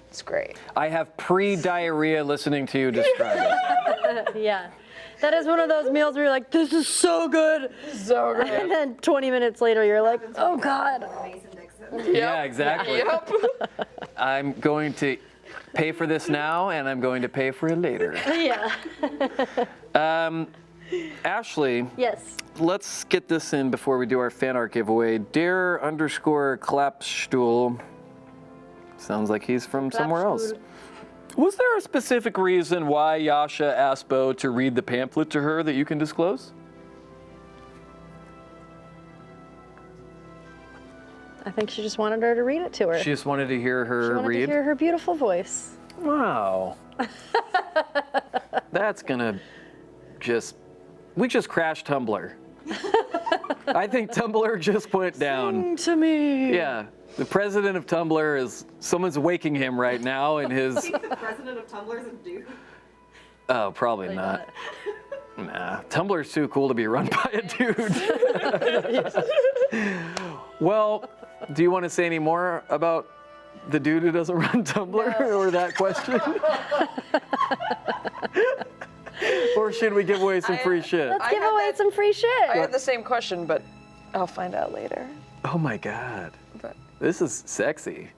It's great. I have pre-diarrhea listening to you describe it. Yeah. That is one of those meals where you're like, this is so good. So good. And then 20 minutes later, you're like, oh god. Yeah, exactly. Yep. I'm going to pay for this now, and I'm going to pay for it later. Yeah. Ashley, Yes. let's get this in before we do our fan art giveaway. Dare_Clapstuhl. Sounds like he's from somewhere else. Was there a specific reason why Yasha asked Bo to read the pamphlet to her that you can disclose? I think she just wanted her to read it to her. She just wanted to hear her She wanted read? to hear her beautiful voice. Wow. That's gonna we just crashed Tumblr. I think Tumblr just went down. To me. Yeah. The president of Tumblr someone's waking him right now in his, The president of Tumblr is a dude. oh, probably not. Nah, Tumblr's too cool to be run by a dude. Well, do you want to say any more about The dude who doesn't run Tumblr, or that question? Or should we give away some free shit? Let's I give had away that- some free shit. I had the same question, but I'll find out later. Oh my God. But This is sexy.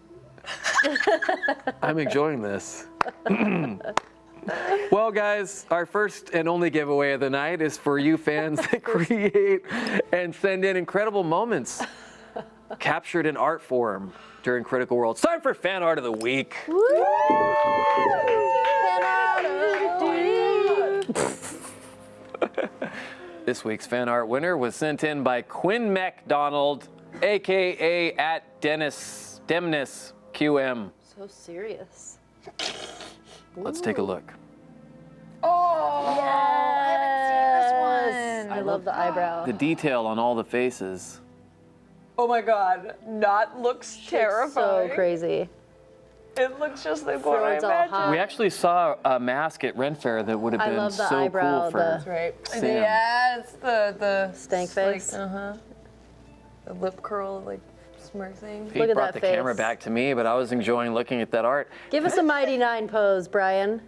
I'm enjoying this. Well, guys, our first and only giveaway of the night is for you fans that create and send in incredible moments captured in art form during Critical Role. It's time for Fan Art of the Week. This week's fan art winner was sent in by Quinn MacDonald, aka at Dennis Demnis QM. So serious. Let's take a look. oh, I haven't seen this one. I love the eyebrow. The detail on all the faces. Oh my God, that looks terrifying. So crazy. It looks just like what I Front's all imagined. hot. We actually saw a mask at Ren Fair that would have I been love the so eyebrow, cool for the- Right. Sam. Yeah, it's the Stank it's face. Like, the lip curl, like smirk thing. Pete Look at brought that the camera face. back to me, but I was enjoying looking at that art. Give us a Mighty Nine pose, Brian.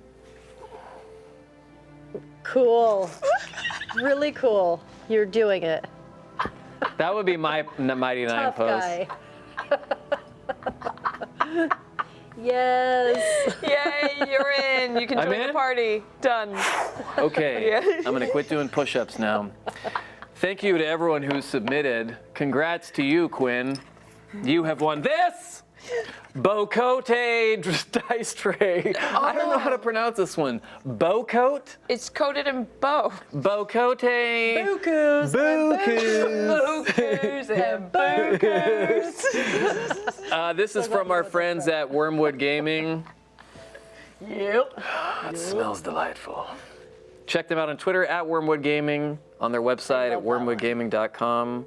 Cool. Really cool. You're doing it. That would be my Mighty Nine Tough pose. guy. Yes. Yay, you're in. You can I'm join the in? party. Done. Okay, Yeah. I'm gonna quit doing push-ups now. Thank you to everyone who submitted. Congrats to you, Quinn. You have won this Bocote dice tray. I don't know how to pronounce this one. Bocote? It's coated in bow. Bocote. Bukus. Bukus. Bukus and bukus. This is from our friends at Wormwood Gaming. Yep. It smells delightful. Check them out on Twitter at Wormwood Gaming, on their website at love that one. wormwoodgaming.com.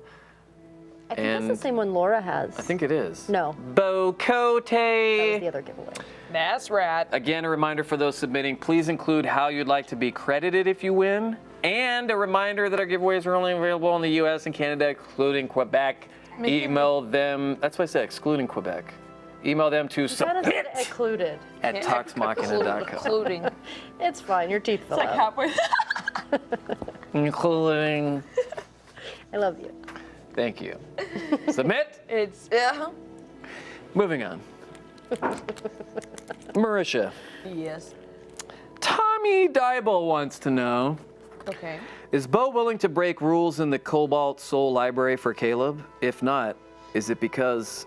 I think And- that's the same one Laura has. I think it is. No. That was Bocote. the other giveaway. That's rat. Again, a reminder for those submitting, please include how you'd like to be credited if you win. And a reminder that our giveaways are only available in the US and Canada, excluding Quebec. Email them, that's why I said excluding Quebec. Email them to That is submit occluded. at toxmachina.com. Including. It's fine. Your teeth fell It's like out. halfway. Including, I love you. thank you. Submit. It's Moving on. Marisha. yes. Tommy Dybel wants to know, Okay. is Bo willing to break rules in the Cobalt Soul Library for Caleb? If not, is it because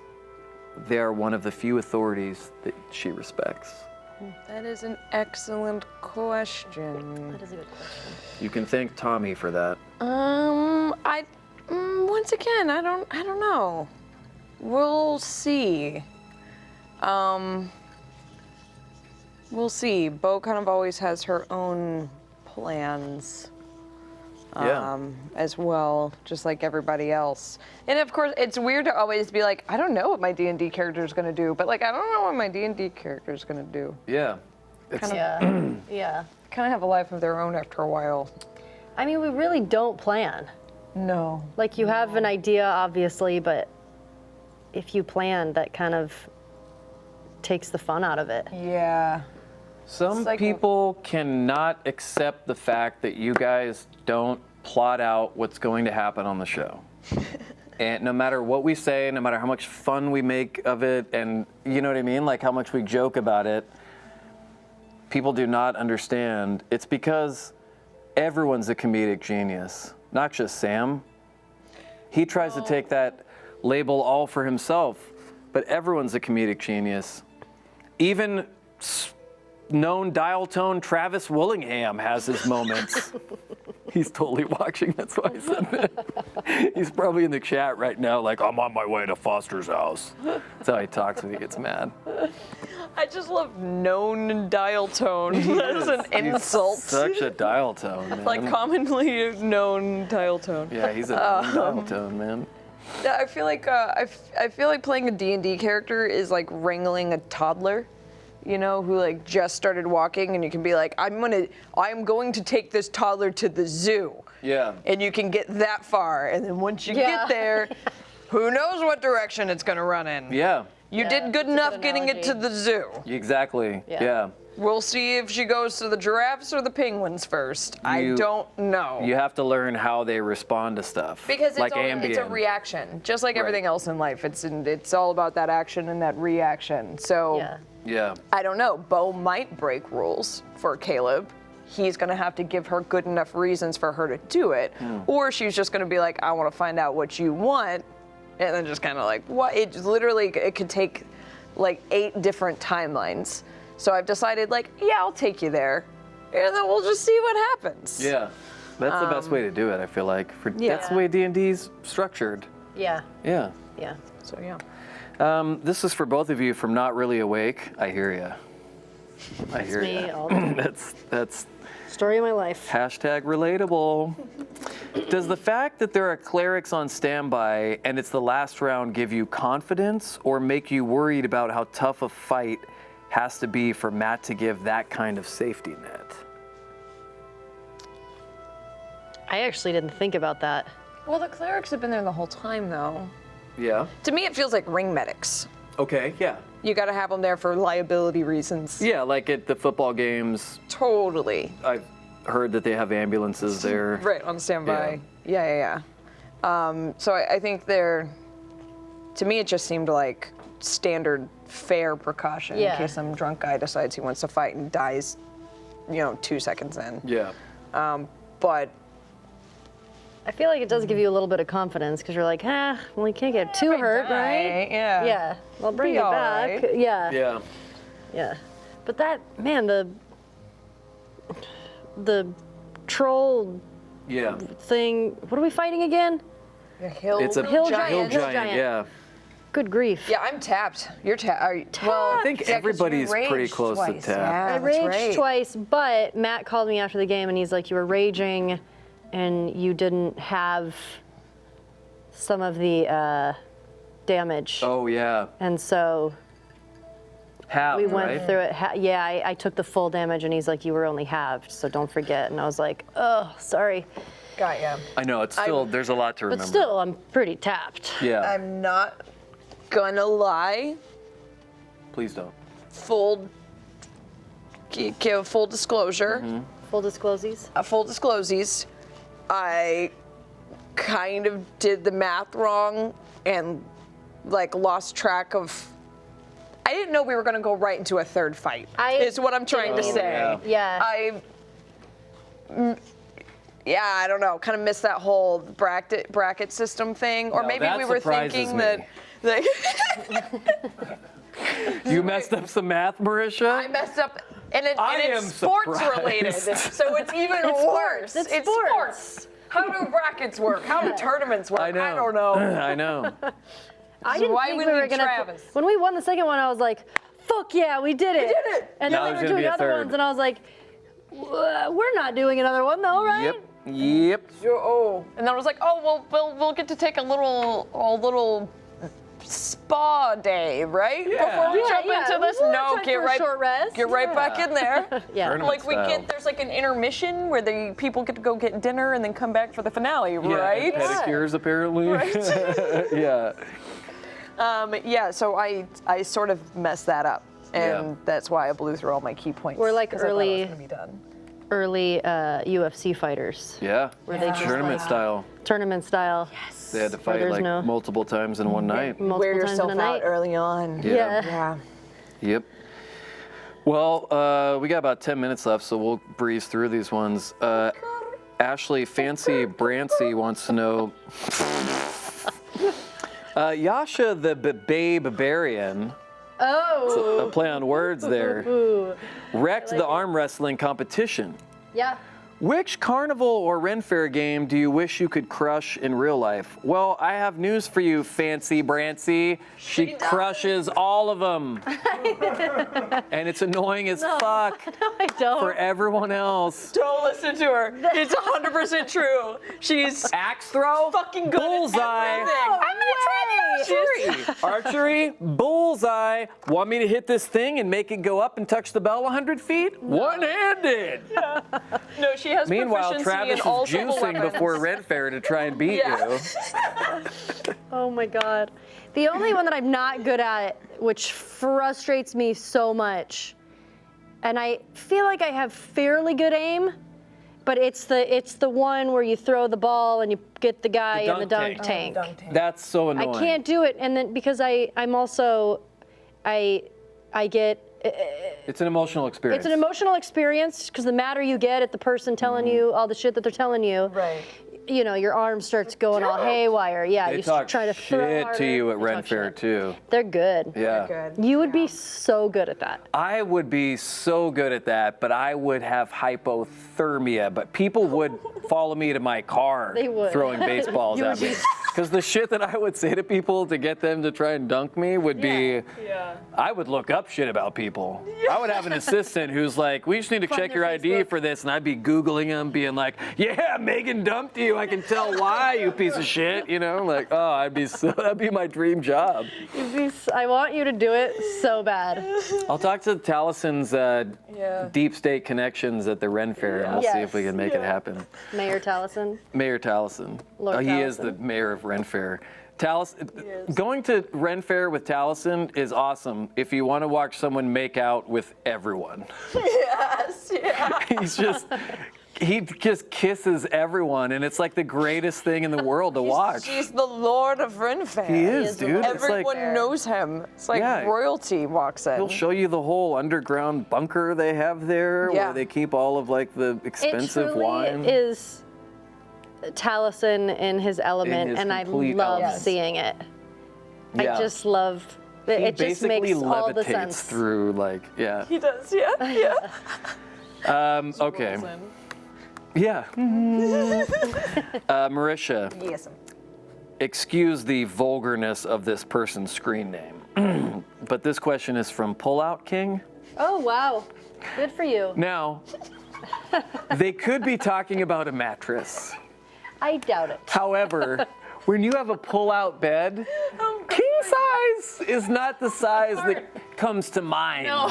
they are one of the few authorities that she respects? That is an excellent question. That is a good question. You can thank Tommy for that. Once again, I don't know. We'll see. We'll see. Bo kind of always has her own plans. Yeah. As well, just like everybody else. And of course, it's weird to always be like, I don't know what my D&D character is going to do, but like, I don't know what my D&D character is going to do. Yeah. It's, Yeah. Yeah. Kind of have a life of their own after a while. I mean, we really don't plan. No. Like, you have an idea, obviously, but if you plan, that kind of takes the fun out of it. Yeah. some it's like- people cannot accept the fact that you guys don't plot out what's going to happen on the show. And no matter what we say, no matter how much fun we make of it, and you know what I mean, like how much we joke about it, people do not understand. It's because everyone's a comedic genius, not just Sam. He tries to take that label all for himself, but everyone's a comedic genius. Even known dial tone Travis Willingham has his moments. He's totally watching, that's why I said that. He's probably in the chat right now like, I'm on my way to Foster's house. That's how he talks when he gets mad. I just love known dial tone. That is an He's insult. such a dial tone, man. Like commonly known dial tone. Yeah, he's a dial tone, man. Yeah, I feel like I feel like playing a D&D character is like wrangling a toddler, you know, who like just started walking, and you can be like, I'm going to take this toddler to the zoo. Yeah. And you can get that far, and then once you Yeah. get there, who knows what direction it's going to run in. Yeah, You Yeah, did good that's a enough good getting it to analogy. the zoo. exactly. Yeah. Yeah. We'll see if she goes to the giraffes or the penguins first. I You- don't know. You have to learn how they respond to stuff. Because like it's a Ambien. reaction, just like Right. everything else in life. It's all about that action and that reaction. So Yeah. Yeah. I don't know. Bo might break rules for Caleb. He's gonna have to give her good enough reasons for her to do it, or she's just gonna be like, "I want to find out what you want," and then just kind of like, "What?" It could take like 8 different timelines. So I've decided, like, yeah, I'll take you there, and then we'll just see what happens. Yeah. That's the best way to do it, I feel like. That's the Yeah. way D&D's structured. Yeah. Yeah. Yeah. So yeah. This is for both of you from Not Really Awake. I hear ya. I hear me ya. all the time. That's Story of my life. hashtag relatable. Does the fact that there are clerics on standby and it's the last round give you confidence or make you worried about how tough a fight has to be for Matt to give that kind of safety net? I actually didn't think about that. Well, the clerics have been there the whole time, though. Yeah. To me, it feels like ring medics. Okay, yeah. You got to have them there for liability reasons. Yeah, like at the football games, Totally. I've heard that they have ambulances there. Right, on standby. Yeah. So I think to me, it just seemed like standard, fair precaution Yeah. in case some drunk guy decides he wants to fight and dies, 2 seconds in. Yeah. But I feel like it does give you a little bit of confidence because you're like, well, you can't get too hurt, right? Yeah. Yeah. I'll bring Be you all back. right. Yeah. Yeah. Yeah. But that, man, the troll Yeah. thing, what are we fighting again? The hill. It's a Hill hill giant, giant, hill giant. yeah. Good grief. Yeah, I'm tapped. You're tapped. Well, I think 'cause you everybody's pretty raged close to twice. tap. Yeah, I that's raged right. twice, but Matt called me after the game and he's like, you were raging and you didn't have some of the damage. Oh, yeah. And so Half, we went right? through it. I took the full damage and he's like, you were only halved, so don't forget. And I was like, oh, sorry. Got ya. I know, it's still, there's a lot to remember. But still, I'm pretty tapped. Yeah, I'm not gonna lie. please don't. Full disclosure. Mm-hmm. Full disclosies. Full disclosies. I kind of did the math wrong and lost track of. I didn't know we were gonna go right into a third fight. Is what I'm trying to Oh, say. yeah. I don't know. Kind of missed that whole bracket system thing, or No, maybe that we were surprises thinking me. that. You messed up some math, Marisha? I messed up, and I it's am sports related, surprised. so it's even worse. It's It's sports. sports. How do brackets work? How do tournaments work? I know. I don't know. I know. I didn't why think we we were need gonna. Travis. When we won the second one, I was like, "Fuck yeah, we did it!" did it. And Now then there's we gonna were be doing a other third. ones, and I was like, "We're not doing another one, though, right?" Yep. Oh, and then I was like, oh well, we'll get to take a little spa day, right? Yeah. Before we Yeah, jump yeah. into this, We'll no, try get for a right, short rest. get right back in there. Yeah. Tournament Like style. there's like an intermission where the people get to go get dinner and then come back for the finale, Yeah, right? and pedicures apparently. Yeah. Yeah, so I sort of messed that up, and Yeah. that's why I blew through all my key points. We're like 'cause I thought it was early- gonna be done. Early UFC fighters, Yeah. where they just Tournament like, style. tournament style. They had to fight there's like no- multiple times in one night. Multiple Wear times yourself in a out night. early on. Yeah. Yeah. Yep. Well, we got about 10 minutes left, so we'll breeze through these ones. Ashley Fancy Brancy wants to know, Yasha the Babe Barbarian, Oh. a play on words there, wrecked the arm wrestling competition. Yeah. Which carnival or Ren Fair game do you wish you could crush in real life? Well, I have news for you, Fancy Brancy. She crushes all of them. And it's annoying as fuck No, I don't. for everyone else. Don't listen to her. It's 100% true. She's Axe throw? fucking good Bullseye. at everything. I'm gonna try the archery. Archery, bullseye. Want me to hit this thing and make it go up and touch the bell 100 feet? One-handed. No, she has Meanwhile, proficiency Travis in is all triple juicing weapons. before Ren Fair to try and beat Yeah. you. Oh my God. The only one that I'm not good at, which frustrates me so much, and I feel like I have fairly good aim, but it's the one where you throw the ball and you get the guy in the dunk tank. That's so annoying. I can't do it, and then because I'm also, I get. It's an emotional experience. It's an emotional experience because the madder you get at the person telling you all the shit that they're telling you, Right. you know, your arm starts going all haywire. Yeah, They you talk try to throw shit harder. to you at They Ren talk Fair shit. too. They're good. Yeah. Good. You would be so good at that. I would be so good at that, but I would have hypothermia. But people would follow me to my car They would. throwing baseballs You at would me. be- Because the shit that I would say to people to get them to try and dunk me would be, Yeah. I would look up shit about people. I would have an assistant who's like, we just need to Find check their your ID Facebook. for this. And I'd be Googling him, being like, yeah, Megan dumped you. I can tell why, you piece of shit. You know, like, oh, that'd be my dream job. I want you to do it so bad. I'll talk to Talison's deep state connections at the Ren Fair, and we'll see if we can make it happen. Mayor Tallison. Mayor Taliesin. Lord He is the Tallison. mayor of Ren Fair. Going to Ren Fair with Taliesin is awesome if you want to watch someone make out with everyone. Yes, yeah. He just kisses everyone, and it's like the greatest thing in the world to watch. He's the Lord of Ren Fair. He is, the dude. Lord. It's like Everyone knows him. It's like Yeah. royalty walks in. he'll show you the whole underground bunker they have there, Yeah. where they keep all of like the It expensive truly wine. is Tallison in his element, his and I complete love element. seeing it. Yeah. I just love He it. It just basically makes all the levitates sense. through, like, yeah. He does, yeah, yeah. Okay. Yeah. Marisha, Yes. excuse the vulgarness of this person's screen name, but this question is from Pullout King. Oh wow, good for you. Now, they could be talking about a mattress. I doubt it. However, when you have a pull-out bed, king size is not the size that comes to mind. No.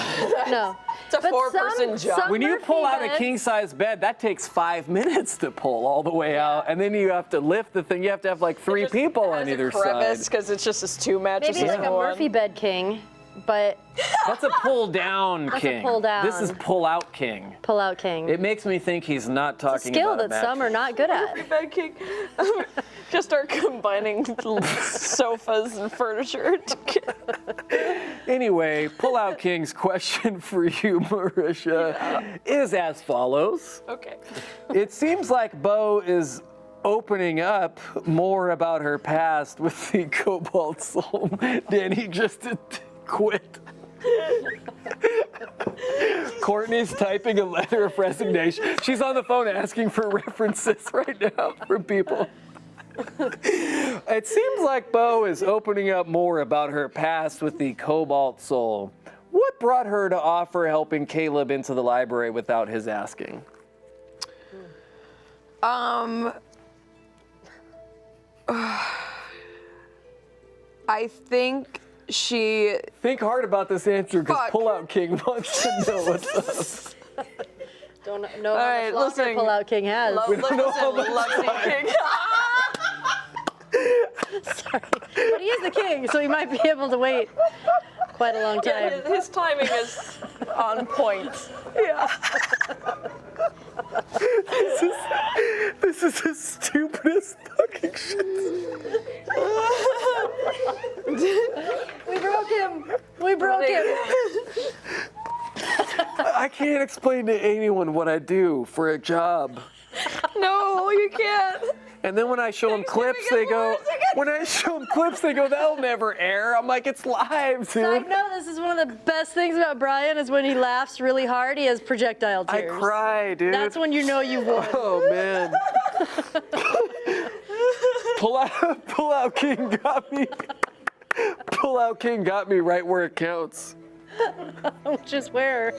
It's a four-person job. When you Murphy pull out a beds- king-size bed, that takes 5 minutes to pull all the way out, and then you have to lift the thing. You have to have like 3 people on either side. because it's just as two mattresses Maybe like in a one. Murphy bed king, but That's a pull-down That's a king. pull-down. This is pull-out king. pull-out king. It makes me think he's not It's a talking skill about a that some are mattress. not good at. Bed king. Just start combining sofas and furniture together. Anyway, Pull-Out King's question for you, Marisha, is as follows. Okay. It seems like Bo is opening up more about her past with the Cobalt Soul. Danny just quit. Courtney's typing a letter of resignation. She's on the phone asking for references right now from people. It seems like Bo is opening up more about her past with the Cobalt Soul. What brought her to offer helping Caleb into the library without his asking? I think she. Think hard about this answer, because Fuck. Pull-Out King wants to know what's up. Don't know All how right, much longer listen. pull-out king has. don't know how much Lexi King. Sorry, but he is the king, so he might be able to wait quite a long time. His timing is on point. Yeah. This is the stupidest fucking shit. We broke him. We broke him. I can't explain to anyone what I do for a job. No, you can't. And then when I show them clips, they go, that'll never air. I'm like, it's live, Side dude. note, this is one of the best things about Brian is when he laughs really hard, he has projectile I tears. cry, dude. That's when you know you won. Oh, man. Pull-Out King got me. Pull-Out King got me right where it counts. Which is where.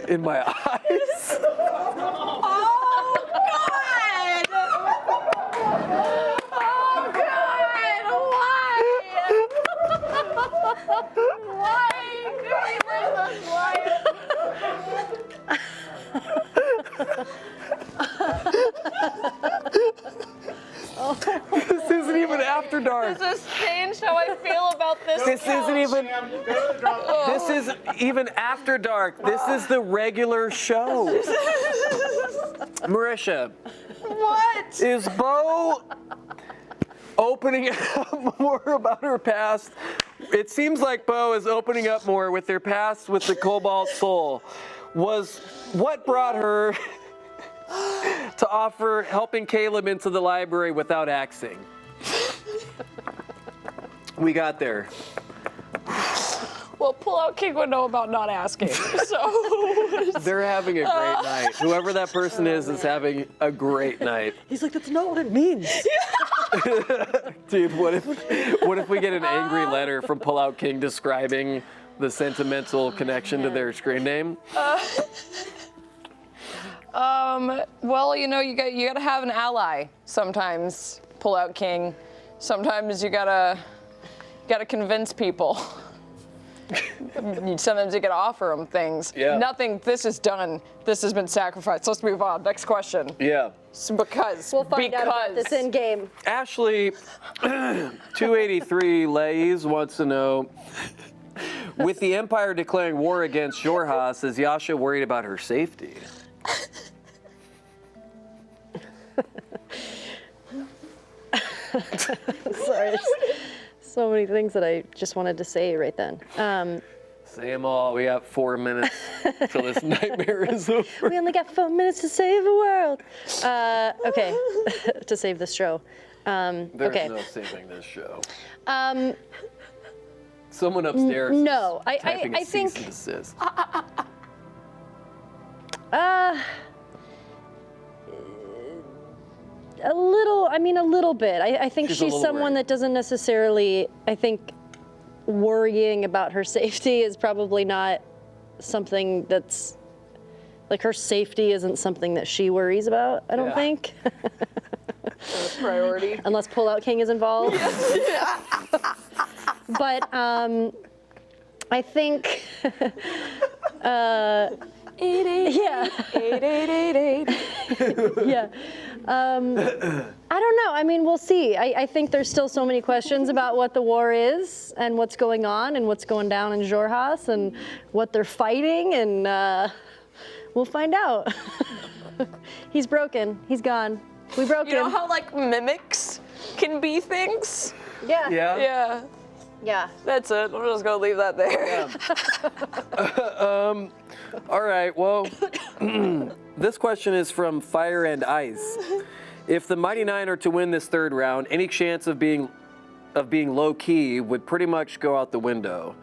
In my eyes. Oh, God! Oh, God! Why? Why did he live this life? This isn't even after dark. This has changed how I feel about this. This isn't even. This is even after dark. This is the regular show. Marisha, What? is Bo opening up more about her past? It seems like Bo is opening up more with their past with the Cobalt Soul. Was what brought her to offer helping Caleb into the library without axing? We got there. Well, Pull-Out King would know about not asking. So They're having a great night. Whoever that person is having a great night. He's like, that's not what it means. Dude, what if we get an angry letter from Pull-Out King describing the sentimental connection to their screen name? well, you know, you gotta have an ally sometimes, Pull-Out King. Sometimes you gotta convince people. Sometimes you gotta offer them things. Yeah. Nothing. This is done. This has been sacrificed. Let's move on. Next question. Yeah. Because We'll find out about this in game. Ashley, 283 Lays wants to know, with the Empire declaring war against Jorhas, is Yasha worried about her safety? Sorry. There's so many things that I just wanted to say right then. Say them all. We got 4 minutes till this nightmare is over. We only got 4 minutes to save the world. Okay, to save this show. There's okay. no saving this show. Someone upstairs. No, is typing a I think. cease and desist. A little bit. I think She's a she's little someone worried. that doesn't necessarily, I think worrying about her safety is probably not something that's, like her safety isn't something that she worries about, I don't Yeah. think. priority. Unless Pull-Out King is involved. But I think, yeah. 8888. Yeah. I don't know. I mean, we'll see. I think there's still so many questions about what the war is and what's going on and what's going down in Jorhas and what they're fighting, and we'll find out. He's broken. He's gone. We broke You know him. how like mimics can be things? Yeah. Yeah? Yeah. Yeah. That's it. We're just gonna leave that there. All right, well, this question is from Fire and Ice. If the Mighty Nine are to win this third round, any chance of being low-key would pretty much go out the window.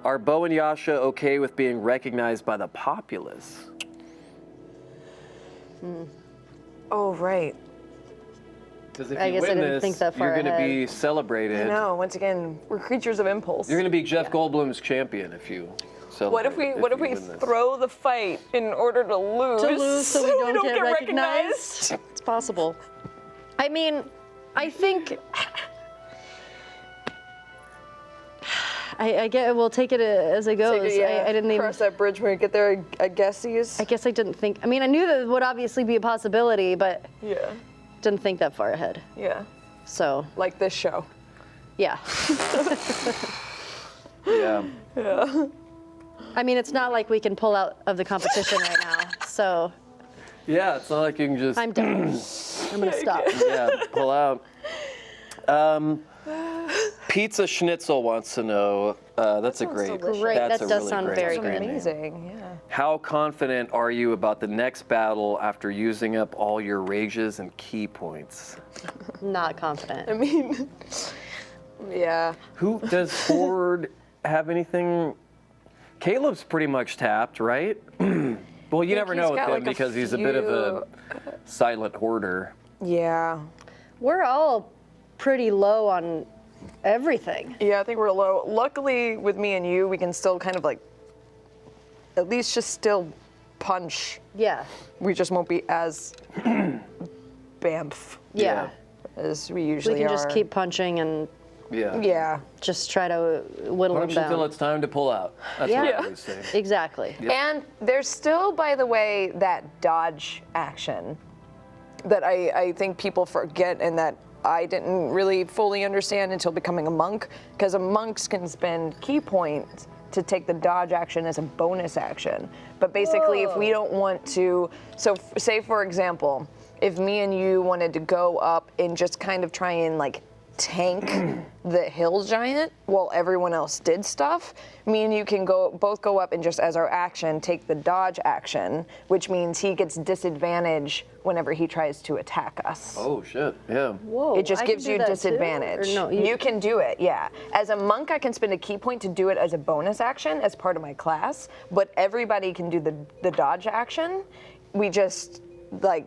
Are Bo and Yasha okay with being recognized by the populace? Oh, right. Because if I you guess I win didn't this, think that far you're going to ahead. be celebrated. No, once again, we're creatures of impulse. You're going to be Jeff Goldblum's champion if you What if celebrate. we what if we you win this. throw the fight in order to lose? To lose so we don't get recognized? recognized. It's possible. I mean, I think I get. We'll take it as it goes. Take it, yeah, I didn't even. cross that bridge when we get there. I guess he's. I guess I didn't think. I mean, I knew that would obviously be a possibility, but Yeah, didn't think that far ahead. yeah. So Like this show. yeah. Yeah. I mean, it's not like we can pull out of the competition right now. So Yeah, it's not like you can just I'm done. I'm gonna stop. pull out. Pizza Schnitzel wants to know. That's a great. Great. That's That a does really sound great very screen good. name. Amazing. Yeah. How confident are you about the next battle after using up all your rages and key points? Not confident. I mean, yeah. Who does Ford have anything? Caleb's pretty much tapped, right? Well, you never he's know with got, him like, a because he's a bit of a silent hoarder. Yeah. We're all pretty low on everything. Yeah, I think we're low. Luckily, with me and you, we can still kind of like, at least just still punch. Yeah. We just won't be as bamf Yeah. as we We usually can are. just keep punching and Yeah. Yeah. just try to whittle them Punch until down. it's time to pull out. That's Yeah. what I always say. Exactly. And there's still, by the way, that dodge action that I think people forget and that I didn't really fully understand until becoming a monk, because monks can spend key points to take the dodge action as a bonus action. But basically, if we don't want to, so say for example, if me and you wanted to go up and just kind of try and like tank the hill giant while everyone else did stuff, me and you can both go up and just as our action take the dodge action, which means he gets disadvantage whenever he tries to attack us. Oh shit! Yeah. Whoa, It just I gives can you do that too? disadvantage. Or no, you can do it, yeah. As a monk, I can spend a key point to do it as a bonus action as part of my class, but everybody can do the dodge action. We just, like,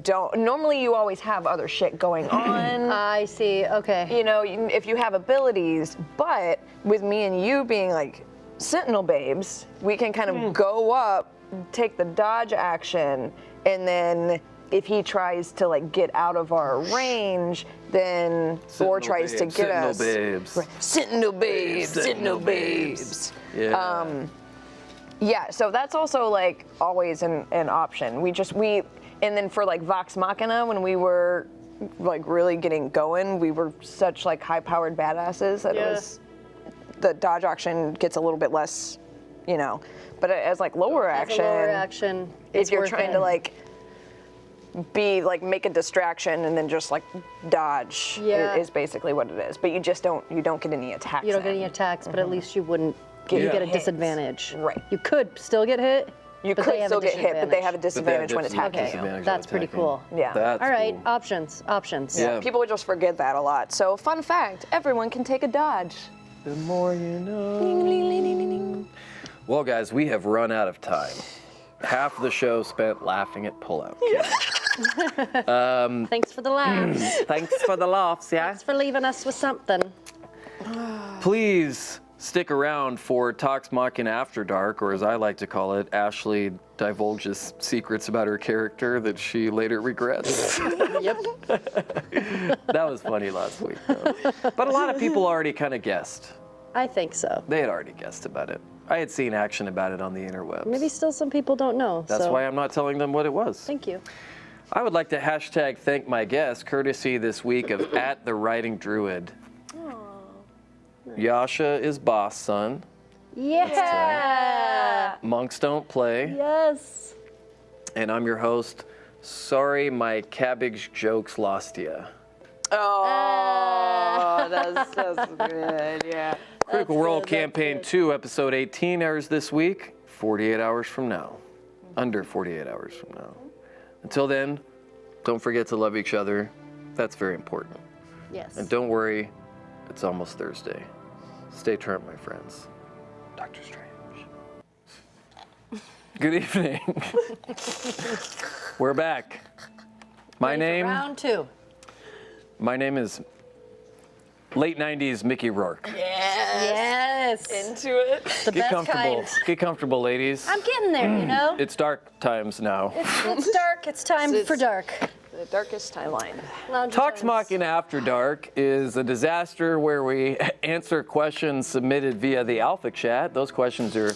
don't. Normally, you always have other shit going on. I see. Okay. You know, if you have abilities, but with me and you being like Sentinel babes, we can kind of go up, take the dodge action, and then if he tries to like get out of our range, then Thor tries to get us. Sentinel babes. Sentinel babes. Yeah. Yeah, so that's also like always an option. And then for like Vox Machina, when we were like really getting going, we were such like high-powered badasses that it was, the dodge action gets a little bit less, you know. But as like lower action, if if you're trying to like make a distraction and then just like dodge is basically what it is. But you don't get any attacks. You don't get any attacks, but at least you wouldn't. You get a disadvantage. Right. You could still get hit. You but could they have still a get hit, but they have a disadvantage. disadvantage when attacking you. Okay, that's pretty cool. Yeah. That's All right, cool. options. Yeah. People would just forget that a lot. So, fun fact, everyone can take a dodge. The more you know. Well, guys, we have run out of time. Half the show spent laughing at pullout. Thanks for the laughs. Thanks for the laughs, yeah? Thanks for leaving us with something. Please stick around for Talks Machina After Dark, or as I like to call it, Ashley divulges secrets about her character that she later regrets. Yep. That was funny last week, though. But a lot of people already kind of guessed. I think so. They had already guessed about it. I had seen action about it on the interwebs. Maybe still some people don't know. That's so. why I'm not telling them what it was. Thank you. I would like to hashtag thank my guest, courtesy this week of @TheWritingDruid. Yasha is boss son. Yeah. Monks don't play. Yes. And I'm your host. Sorry, my cabbage jokes lost ya. Oh, that's good, yeah. Critical Role Campaign 2, Episode 18 airs this week, 48 hours from now. Under 48 hours from now. Until then, don't forget to love each other. That's very important. Yes. And don't worry, it's almost Thursday. Stay turned, my friends. Doctor Strange. Good evening. We're back. My name is late 90s Mickey Rourke. Yes. Into it. The Get best comfortable. kind. Get comfortable, ladies. I'm getting there, you know? It's dark times now. It's dark. It's time for dark. The darkest timeline. Lounge Talks times. Machina After Dark is a disaster where we answer questions submitted via the Alpha Chat. Those questions are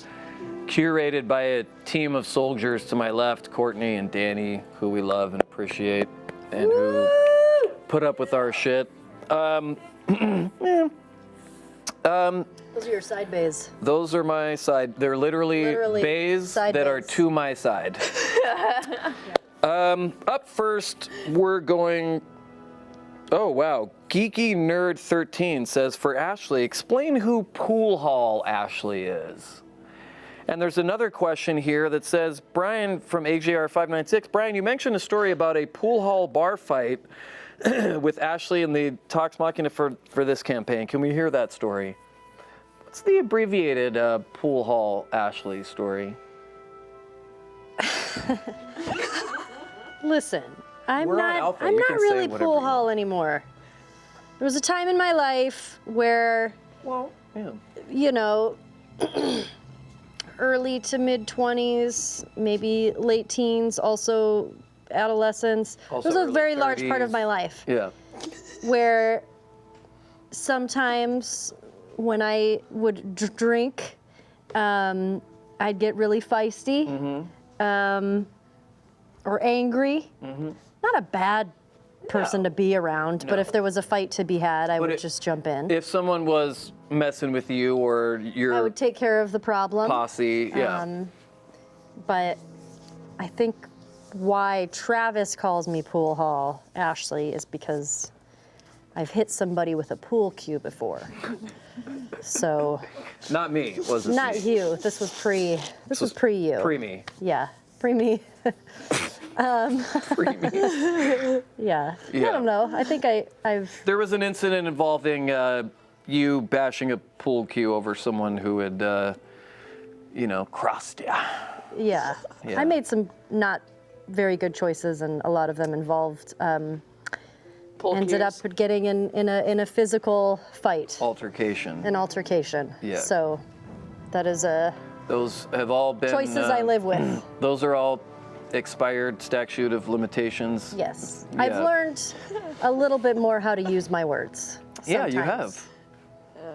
curated by a team of soldiers to my left, Courtney and Danny, who we love and appreciate, and who put up with our shit. Those are your side bays. Those are my side. They're literally bays side that are bays. to my side. Up first, we're going. Oh wow, Geeky Nerd 13 says, for Ashley, explain who Pool Hall Ashley is. And there's another question here that says, Brian from AJR 596, Brian, you mentioned a story about a pool hall bar fight with Ashley in the Talks Machina for this campaign. Can we hear that story? What's the abbreviated Pool Hall Ashley story? Listen, I'm We're on not Alpha. I'm You not can say really whatever pool you hall anymore. There was a time in my life where, Well, yeah. you know, early to mid 20s, maybe late teens, also adolescence. Also it was a early very large part of 30s. my life Yeah. where sometimes when I would drink, I'd get really feisty or angry. Not a bad person to be around. But if there was a fight to be had, I would just jump in. If someone was messing with you or your I would take care of the problem. posse, yeah. But I think why Travis calls me Pool Hall, Ashley, is because I've hit somebody with a pool cue before. So. Not me, was it? Not you. This was pre. This was pre you. Pre me. Yeah, pre me. Pre me. Yeah. I Yeah. don't know. I think I've. There was an incident involving you bashing a pool cue over someone who had, crossed you. Yeah. Yeah. I made some not very good choices, and a lot of them involved. Ended up getting in a physical fight, Altercation. an altercation. Yeah. So, that is Those have all been choices I live with. Those are all expired statute of limitations. Yes. Yeah. I've learned a little bit more how to use my words. Yeah, you sometimes. have.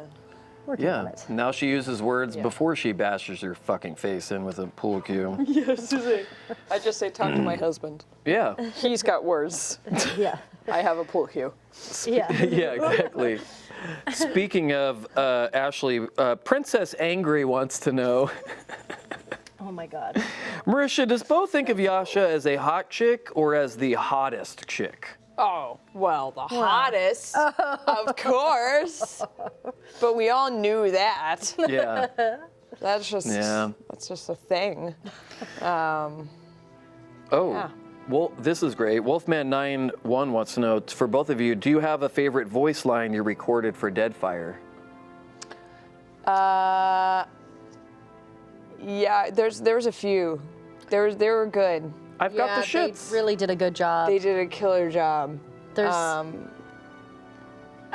Working on Yeah. it. Now she uses words before she bashes her fucking face in with a pool cue. Yes, I just say, talk to my husband. Yeah. He's got words. Yeah. I have a pool cue. Yeah. Yeah, exactly. Speaking of Ashley, Princess Angry wants to know, Oh my God. Marisha, does Bo think of Yasha as a hot chick or as the hottest chick? Oh, well, the hottest, of course. But we all knew that. Yeah. That's just a thing. Oh. Yeah. Well, this is great. Wolfman91 wants to know, for both of you, do you have a favorite voice line you recorded for Deadfire? Yeah, there's a few. They were good. I've got the shits. They really did a good job. They did a killer job. There's, I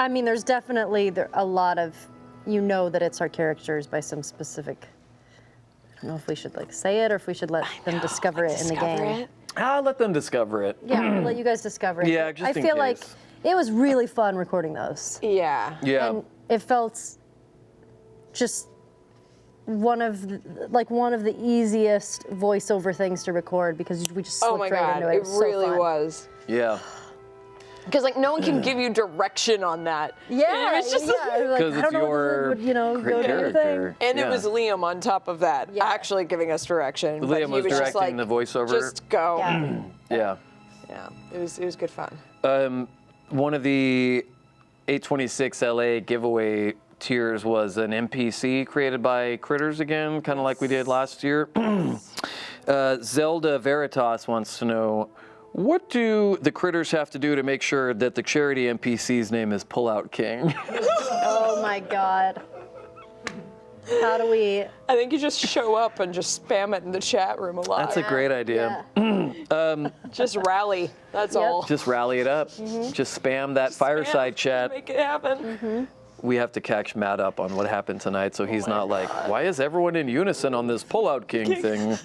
mean, there's definitely a lot of, that it's our characters by some specific. I don't know if we should say it or if we should let them discover it in the game. I'll let them discover it. Yeah, we'll let you guys discover it. Yeah, just I in feel like case. it was really fun recording those. Yeah. Yeah. And it felt just one of the easiest voiceover things to record because we just Oh slipped my right God, into it. it was so really fun. was. Yeah. Because no one can give you direction on that. Yeah, It was just yeah. Like, Because I it's don't know your whether it would, go to your thing. character. And Yeah. it was Liam on top of that, Yeah. actually giving us direction. but Liam he was just directing like, the voiceover. Just go. Yeah. Yeah. Yeah, it was good fun. One of the 826 LA giveaway tiers was an NPC created by Critters again, kind of like we did last year. Zelda Veritas wants to know, what do the Critters have to do to make sure that the charity NPC's name is Pullout King? Oh my God. How do we? I think you just show up and just spam it in the chat room a lot. That's a great idea. Yeah. Just rally. That's all. Just rally it up. Just spam that fireside chat. Make it happen. We have to catch Matt up on what happened tonight so he's not like, why is everyone in unison on this Pullout King thing?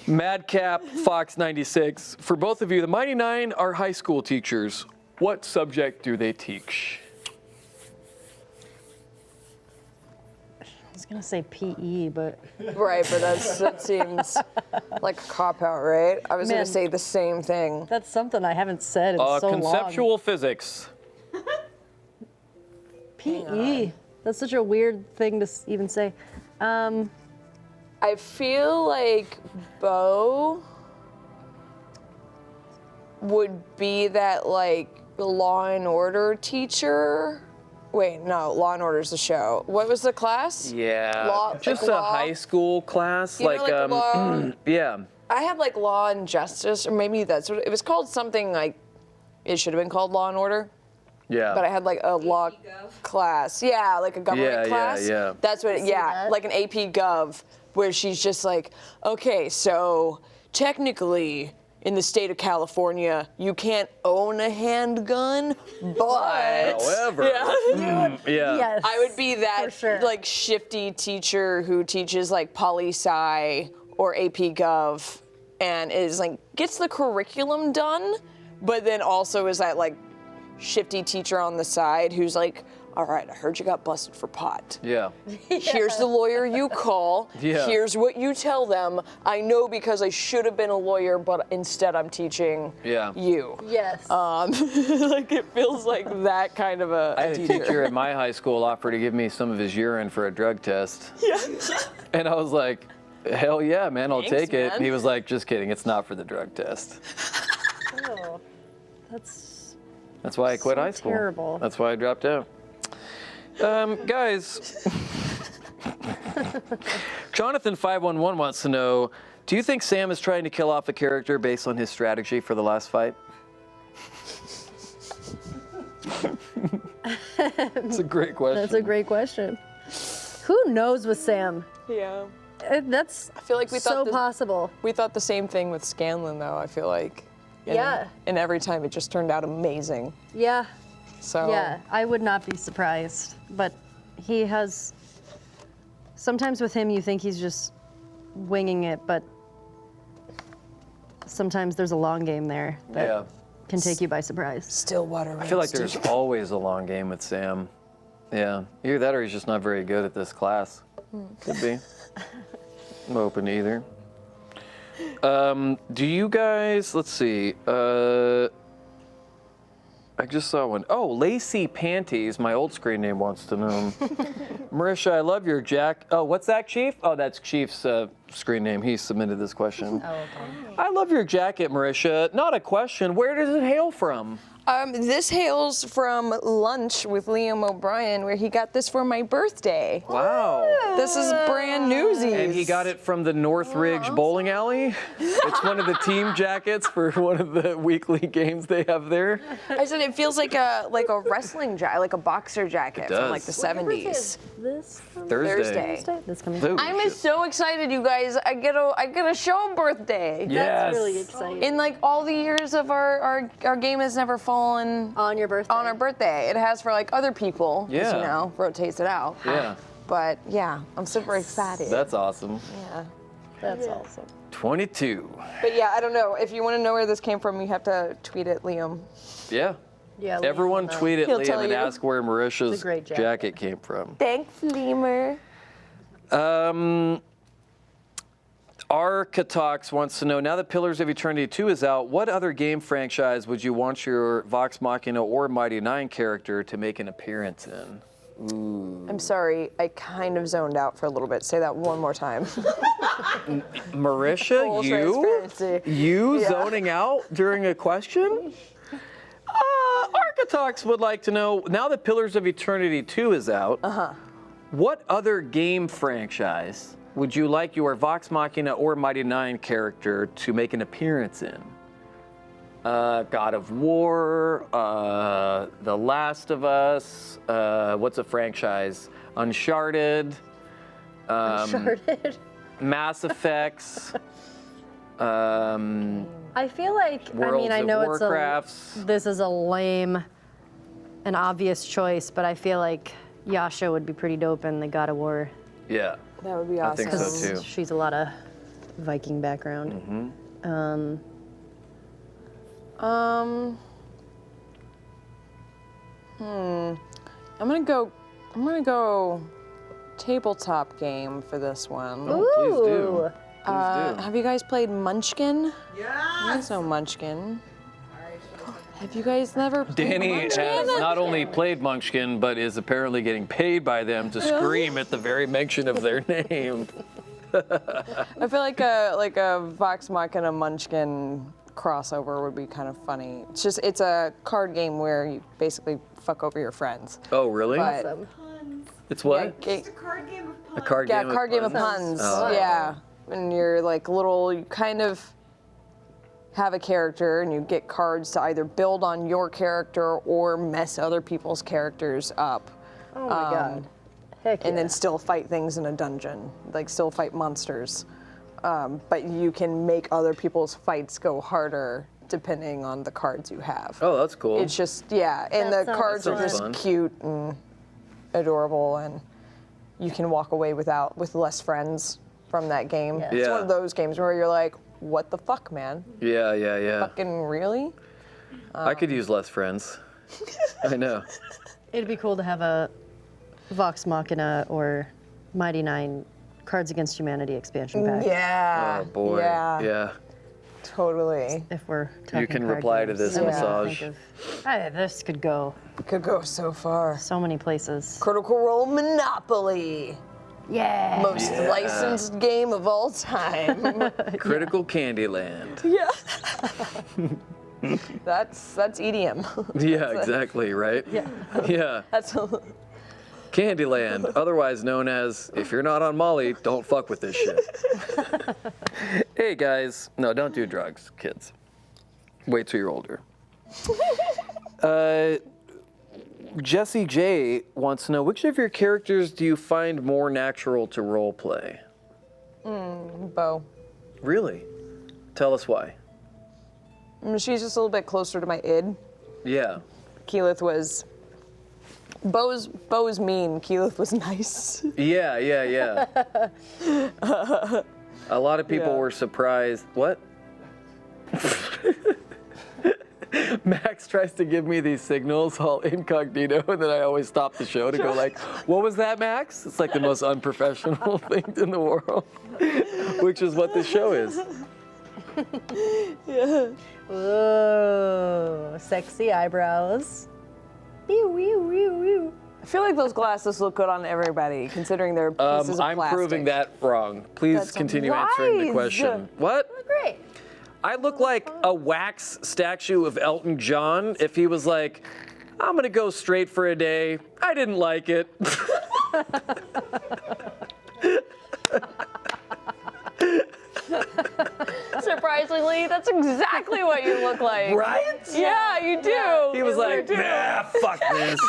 Madcap Fox 96. For both of you, the Mighty Nine are high school teachers. What subject do they teach? I was gonna say PE, but Right, but that seems like a cop-out, right? I was going Man. to say the same thing. that's something I haven't said in so Conceptual physics. long. PE. That's such a weird thing to even say. I feel like Bo would be that Law and Order teacher. Wait, no, Law and Order's the show. What was the class? Yeah. Law- Just like a law? high school class. You know, like law- yeah. I had Law and Justice, or maybe that's what it was called. Something it should have been called Law and Order. Yeah. But I had a law class. Yeah, like a government class. Yeah. That's what, that. like an AP Gov, where she's just like, okay, so technically in the state of California, you can't own a handgun, but. However. Yeah. Yeah. Yes. I would be that For sure. shifty teacher who teaches poli-sci or AP Gov and is gets the curriculum done, but then also is that shifty teacher on the side who's all right, I heard you got busted for pot. Yeah. Here's the lawyer you call. Yeah. Here's what you tell them. I know because I should have been a lawyer, but instead I'm teaching you. Yes. Like it feels like that kind of a I had a teacher at my high school offer to give me some of his urine for a drug test. Yeah. And I was like, hell yeah, man, I'll Thanks, take it. man. And he was like, just kidding, it's not for the drug test. Oh, that's why I quit so high school. terrible. That's why I dropped out. Guys, Jonathan511 wants to know, do you think Sam is trying to kill off a character based on his strategy for the last fight? That's a great question. That's a great question. Who knows with Sam? Yeah. That's I feel like we so thought possible. we thought the same thing with Scanlan, though. I feel like. Yeah. And every time it just turned out amazing. Yeah. So. Yeah, I would not be surprised. But he has. Sometimes with him, you think he's just winging it, but sometimes there's a long game there that can take you by surprise. Stillwater. I feel like there's always a long game with Sam. Yeah, either that or he's just not very good at this class. Could be. I'm open to either. Do you guys, let's see, I just saw one. Oh, Lacey Panties, my old screen name wants to know. Marisha, I love your oh, what's that, Chief? Oh, that's Chief's screen name. He submitted this question. Oh, okay. I love your jacket, Marisha. Not a question. Where does it hail from? This hails from lunch with Liam O'Brien, where he got this for my birthday. Wow. This is brand newsies. And he got it from the North Ridge Bowling Alley. It's one of the team jackets for one of the weekly games they have there. I said it feels like a wrestling jacket, like a boxer jacket It from like does. the 70s. This Thursday. This coming. Holy I'm shit. so excited, you guys. I get a show birthday. Yes. That's really exciting. In like all the years of our game has never fallen On your birthday. on our birthday. It has for like other people. 'Cause, Yeah. You know, rotates it out. Yeah. But yeah, I'm super excited. That's awesome. yeah. That's awesome. 22. But yeah, I don't know. If you want to know where this came from, you have to tweet at Liam. Yeah. Yeah. Everyone Liam will know. tweet at He'll Liam tell and you. ask where Marisha's It's a great jacket. jacket. came from. Thanks, Lemur. Architox wants to know, now that Pillars of Eternity 2 is out, what other game franchise would you want your Vox Machina or Mighty Nine character to make an appearance in? I'm sorry, I kind of zoned out for a little bit. Say that one more time. Marisha, Full you? transparency. You Yeah. zoning out during a question? Architox would like to know, now that Pillars of Eternity 2 is out, what other game franchise would you like your Vox Machina or Mighty Nine character to make an appearance in? God of War, The Last of Us, what's a franchise? Uncharted, Uncharted. Mass Effects, I feel like, Worlds I of know Warcrafts. this is a lame and obvious choice, but I feel like Yasha would be pretty dope in the God of War. Yeah. That would be I awesome. think so, 'cause too. she's a lot of Viking background. I'm gonna go tabletop game for this one. Oh, please do. Please do. Have you guys played Munchkin? You Yeah. guys know Munchkin. Have you guys never played Danny Munchkin? has not only played Munchkin, but is apparently getting paid by them to scream at the very mention of their name. I feel like a Vox Machina Munchkin crossover would be kind of funny. It's a card game where you basically fuck over your friends. Oh, really? But Awesome. It's what? It's a card game of puns. A card yeah, game. card game of puns. Yeah, and you're like you kind of have a character and you get cards to either build on your character or mess other people's characters up. Oh my God. Heck And yeah. then still fight things in a dungeon, like still fight monsters. But you can make other people's fights go harder depending on the cards you have. Oh, that's cool. It's just, yeah, and That the sounds cards are just fun. cute and adorable, and you can walk away with less friends from that game. Yeah. It's Yeah. one of those games where you're like, what the fuck, man? Yeah. Fucking really? I could use less friends. I know. It'd be cool to have a Vox Machina or Mighty Nine Cards Against Humanity expansion pack. Yeah. Oh boy. Yeah. Yeah. Totally. If we're talking You can card reply to games. this I'm gonna massage. think of- this could go Could go so far. so many places. Critical Role Monopoly. Yeah. Most Yeah. licensed game of all time. Critical Candyland. Yeah. That's EDM. Yeah, exactly, right? Yeah. Yeah. That's Candyland, otherwise known as, if you're not on Molly, don't fuck with this shit. Hey guys, no, don't do drugs, kids. Wait till you're older. Jesse J wants to know, which of your characters do you find more natural to role play? Bo. Really? Tell us why. She's just a little bit closer to my id. Yeah. Keyleth was. Bo's mean. Keyleth was nice. Yeah. A lot of people Yeah. were surprised. What? Max tries to give me these signals all incognito, and then I always stop the show to go like, what was that, Max? It's like the most unprofessional thing in the world, which is what this show is. Yeah. Whoa, sexy eyebrows. Ew, ew, ew, ew. I feel like those glasses look good on everybody, considering they're pieces of I'm plastic. proving that wrong. Please That's continue answering the wise. question. What? Great. I look like a wax statue of Elton John if he was like, I'm gonna go straight for a day. I didn't like it. Surprisingly, that's exactly what you look like. Right? Yeah, you do. He was You like, do. nah, fuck this.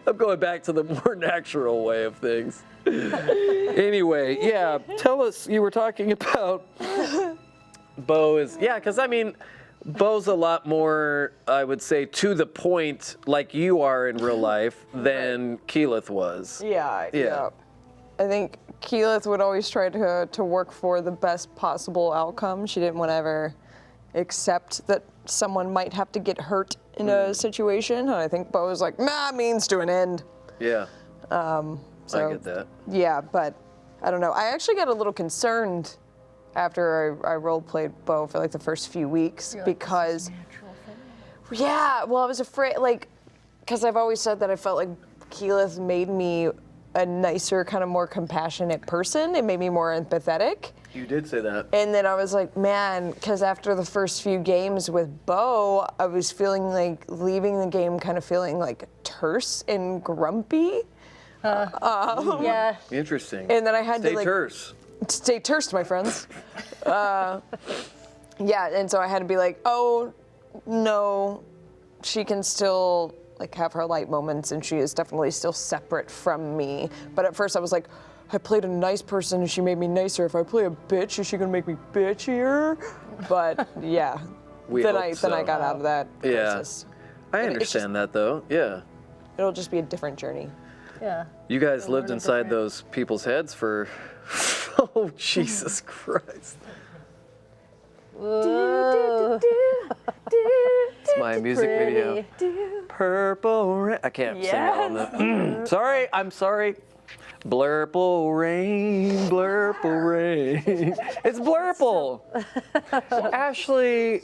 I'm going back to the more natural way of things. Anyway, yeah, tell us, you were talking about Bo is, yeah, because I mean, Bo's a lot more, I would say, to the point, like you are in real life, than Keyleth was. Yeah. I think Keyleth would always try to work for the best possible outcome. She didn't want to ever accept that someone might have to get hurt in a situation. And I think Bo was like, nah, means to an end. Yeah. So, I get that. Yeah, but I don't know. I actually got a little concerned after I role-played Bo for like the first few weeks because, yeah, well, I was afraid, like, because I've always said that I felt like Keyleth made me a nicer, kind of more compassionate person. It made me more empathetic. You did say that. And then I was like, man, because after the first few games with Bo, I was feeling like leaving the game kind of feeling like terse and grumpy. Yeah. Interesting. And then I had Stay to like terse. stay terse, my friends. Yeah, and so I had to be like, oh no, she can still like have her light moments, and she is definitely still separate from me. But at first I was like, I played a nice person and she made me nicer. If I play a bitch, is she gonna make me bitchier? But yeah, We then hope I so. got out of that Yeah. process. I it's understand that though. Yeah. It'll just be a different journey. Yeah. You guys lived learn a inside different- those people's heads for, oh, Jesus Christ. Whoa. It's my music video. Purple rain. I can't sing it on the. Sorry, I'm sorry. Blurple rain, blurple rain. It's blurple. Ashley,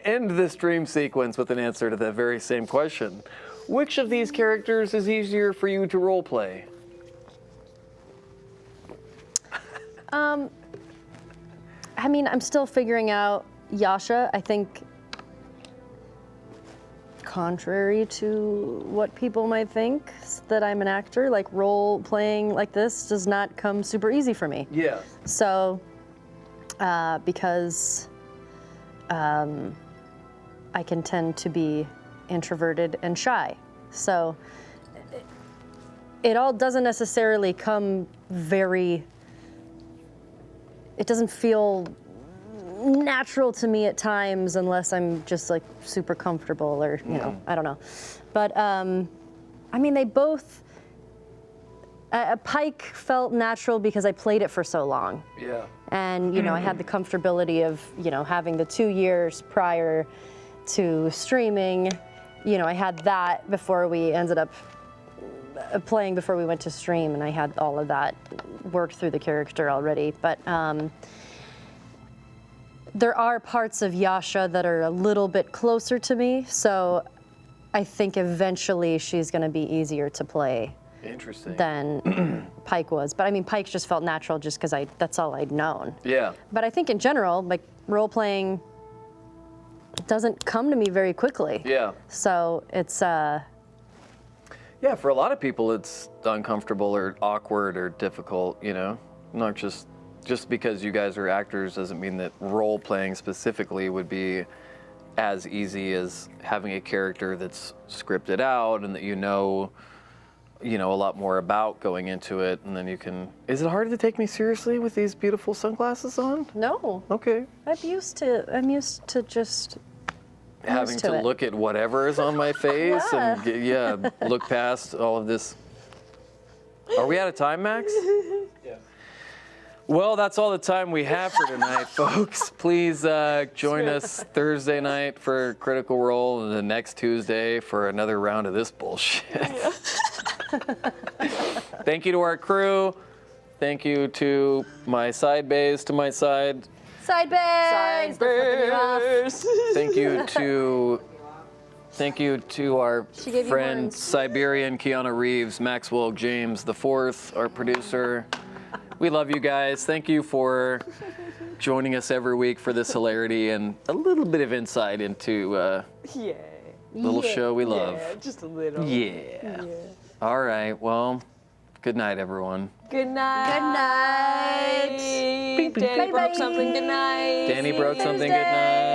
end this dream sequence with an answer to that very same question. Which of these characters is easier for you to role play? I mean, I'm still figuring out Yasha. I think, contrary to what people might think, that I'm an actor, like role playing like this does not come super easy for me. Yeah. So, because I can tend to be introverted and shy. So, it all doesn't necessarily come it doesn't feel natural to me at times unless I'm just like super comfortable or, you know, I don't know. But, I mean, they both, Pike felt natural because I played it for so long. Yeah. And, you know, I had the comfortability of, you know, having the 2 years prior to streaming, you know, I had that before we ended up playing before we went to stream, and I had all of that worked through the character already. But there are parts of Yasha that are a little bit closer to me, so I think eventually she's going to be easier to play Interesting. than Pike was. But I mean, Pike just felt natural just because that's all I'd known. Yeah. But I think in general, like, role-playing doesn't come to me very quickly. Yeah. So it's, Yeah, for a lot of people, it's uncomfortable or awkward or difficult, you know? Not just because you guys are actors doesn't mean that role playing specifically would be as easy as having a character that's scripted out and that you know a lot more about going into it, and then you can. Is it hard to take me seriously with these beautiful sunglasses on? no, Okay. I'm used to just Having to to it. look at whatever is on my face Yeah. and look past all of this. Are we out of time, Max? Yeah. Well, that's all the time we have for tonight, folks. Please join us Thursday night for Critical Role and the next Tuesday for another round of this bullshit. Thank you to our crew. Thank you to my side bays to my side. side bangs. Thank you to our She gave you friend horns. Siberian Keanu Reeves, Maxwell James IV, our producer. We love you guys. Thank you for joining us every week for this hilarity and a little bit of insight into Yeah. little show we love. Yeah, just a little. Yeah. All right. Well, good night, everyone. Good night. Good night. Danny broke Bye-bye. something. Good night. Danny broke something. Good night.